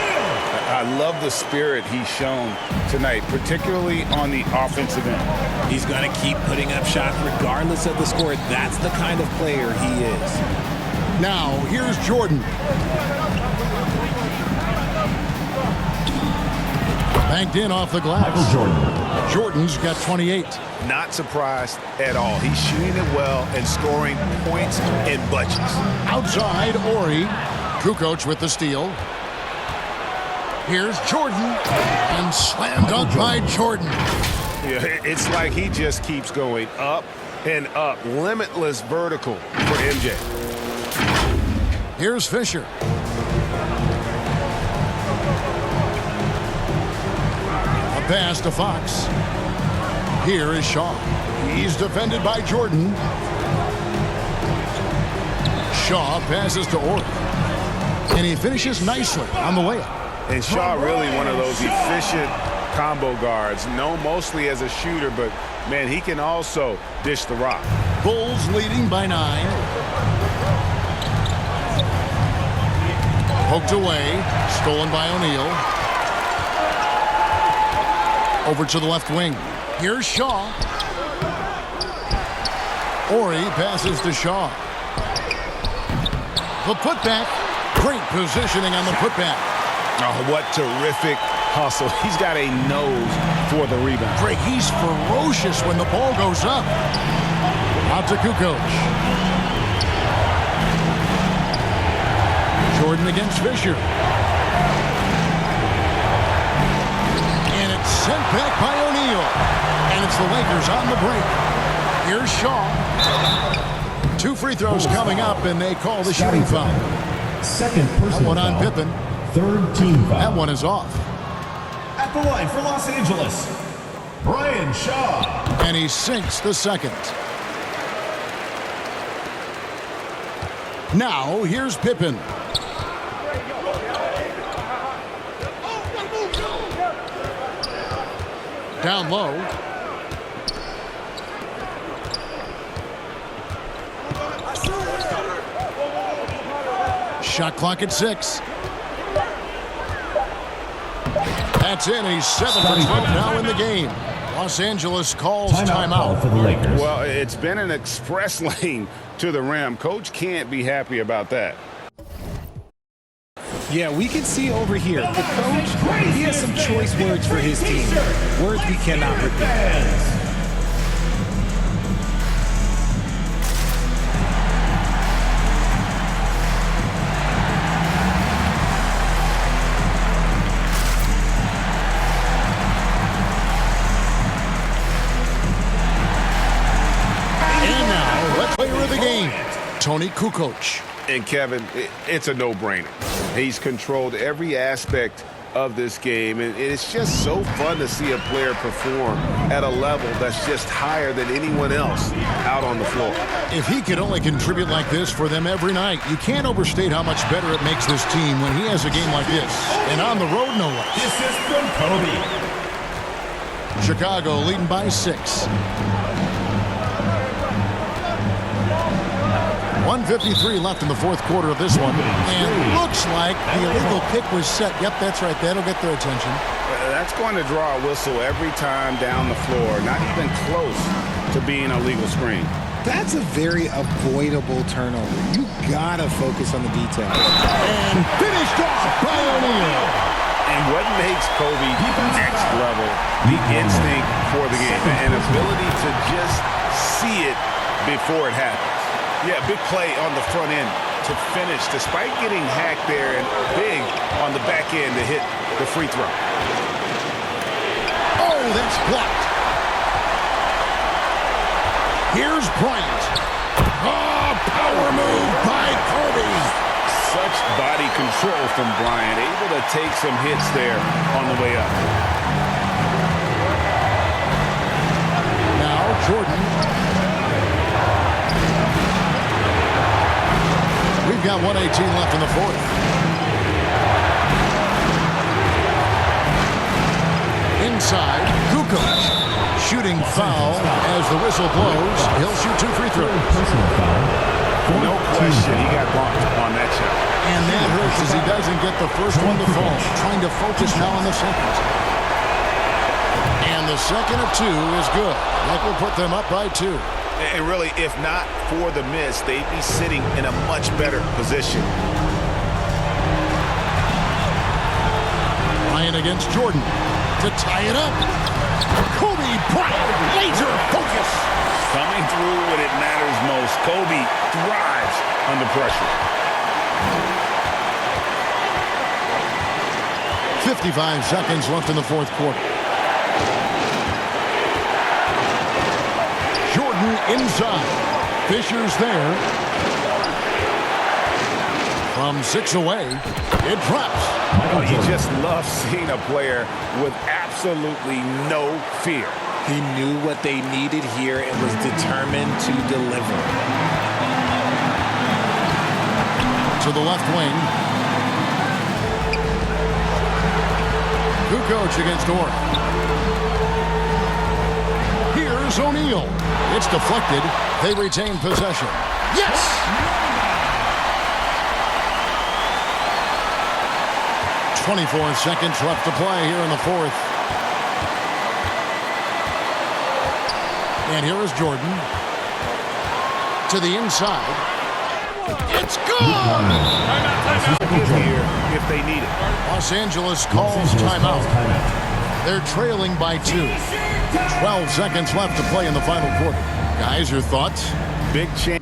B: I love the spirit he's shown tonight, particularly on the offensive end.
C: He's going to keep putting up shots regardless of the score. That's the kind of player he is.
A: Now, here's Jordan. Banked in off the glass. Jordan's got 28.
B: Not surprised at all. He's shooting it well and scoring points in bunches.
A: Outside, Horry. Kukoc with the steal. Here's Jordan. And slam dunk by Jordan.
B: Yeah, it's like he just keeps going up and up. Limitless vertical for MJ.
A: Here's Fisher. A pass to Fox. Here is Shaw. He's defended by Jordan. Shaw passes to Horry. And he finishes nicely on the layup.
B: And Shaw really one of those efficient combo guards, known mostly as a shooter, but, man, he can also dish the rock.
A: Bulls leading by 9. Poked away. Stolen by O'Neal. Over to the left wing. Here's Shaw. Horry passes to Shaw. The putback. Great positioning on the putback.
B: Oh, what terrific hustle. He's got a nose for the rebound.
A: Greg, he's ferocious when the ball goes up. Out to Kukoc. Jordan against Fisher. And it's sent back by O'Neal. And it's the Lakers on the break. Here's Shaw. 2 free throws coming up, and they call the shooting foul.
D: Second personal
A: one on
D: foul.
A: Pippen.
D: Third team foul.
A: That one is off.
D: At the line for Los Angeles, Brian Shaw.
A: And he sinks the second. Now, here's Pippen. Down low. Shot clock at 6. That's in. He's 7 for 12 now in the game. Los Angeles calls timeout
D: for the Lakers.
B: Well, it's been an express lane to the rim. Coach can't be happy about that.
C: Yeah, we can see over here, the coach, he has some choice words for his team. Words we cannot repeat.
A: Tony Kukoc.
B: And Kevin, it's a no-brainer. He's controlled every aspect of this game, and it's just so fun to see a player perform at a level that's just higher than anyone else out on the floor.
A: If he could only contribute like this for them every night, you can't overstate how much better it makes this team when he has a game like this, and on the road no less.
D: This is from Kobe.
A: Chicago leading by 6. 1:53 left in the fourth quarter of this one. And looks like the illegal kick was set. Yep, that's right. That'll get their attention.
B: That's going to draw a whistle every time down the floor. Not even close to being a legal screen.
E: That's a very avoidable turnover. You gotta focus on the details.
A: And finished off by O'Neal.
B: And what makes Kobe next level, the instinct for the game, an ability to just see it before it happens. Yeah, big play on the front end to finish despite getting hacked there and big on the back end to hit the free throw.
A: Oh, that's blocked. Here's Bryant. Oh, power move by Kobe.
B: Such body control from Bryant, able to take some hits there on the way up.
A: Now Jordan. We've got 1:18 left in the fourth. Inside, Kukoc. Shooting foul as the whistle blows. He'll shoot 2 free throws.
B: No question, he got bumped on that shot.
A: And that hurts as he doesn't get the first one to fall. Trying to focus now on the second. And the second of 2 is good. That will put them up by 2.
B: And really, if not for the miss, they'd be sitting in a much better position.
A: Ryan against Jordan to tie it up. Kobe Bryant, laser focus.
B: Coming through when it matters most. Kobe thrives under pressure.
A: 55 seconds left in the fourth quarter. Jordan inside. Fisher's there. From 6 away, it drops.
B: Oh, you just love seeing a player with absolutely no fear.
C: He knew what they needed here and was determined to deliver.
A: To the left wing. Kukoc against Orr. Here's O'Neal. It's deflected. They retain possession. Yes! .24 seconds left to play here in the fourth. And here is Jordan. To the inside. It's gone!
B: Here if they need it.
A: Los Angeles calls timeout. They're trailing by 2. 12 seconds left to play in the final quarter. Guys, your thoughts?
B: Big chance.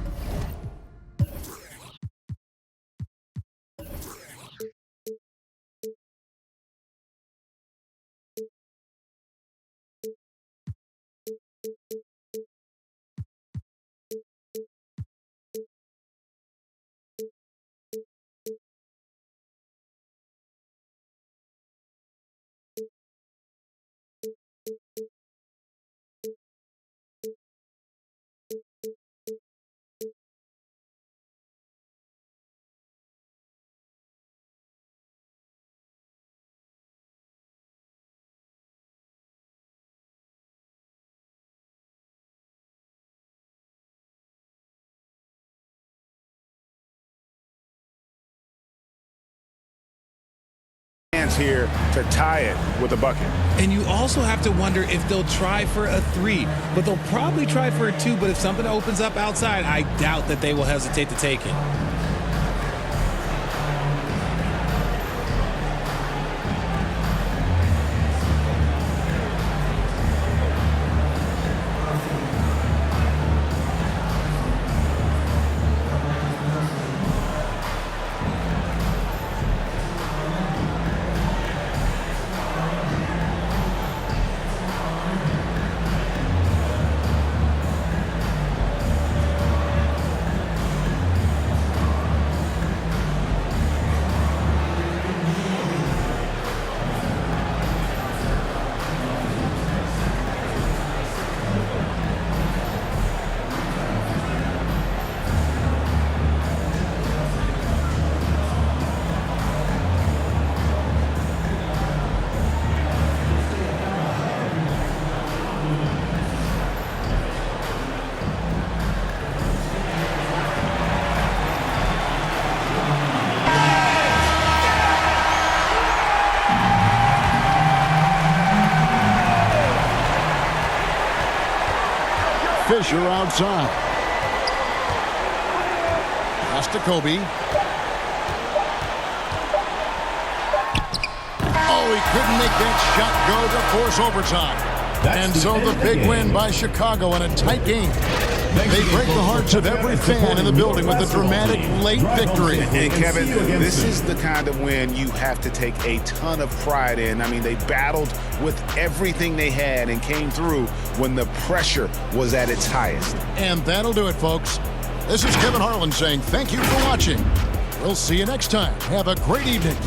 B: Here to tie it with a bucket.
C: And you also have to wonder if they'll try for a 3, but they'll probably try for a 2. But if something opens up outside, I doubt that they will hesitate to take it.
A: Fisher outside. Pass to Kobe. Oh, he couldn't make that shot go to force overtime. And so the big win by Chicago in a tight game. They break the hearts of every fan in the building with a dramatic late victory.
B: And Kevin, this is the kind of win you have to take a ton of pride in. I mean, they battled with everything they had and came through when the pressure was at its highest.
A: And that'll do it, folks. This is Kevin Harlan saying thank you for watching. We'll see you next time. Have a great evening.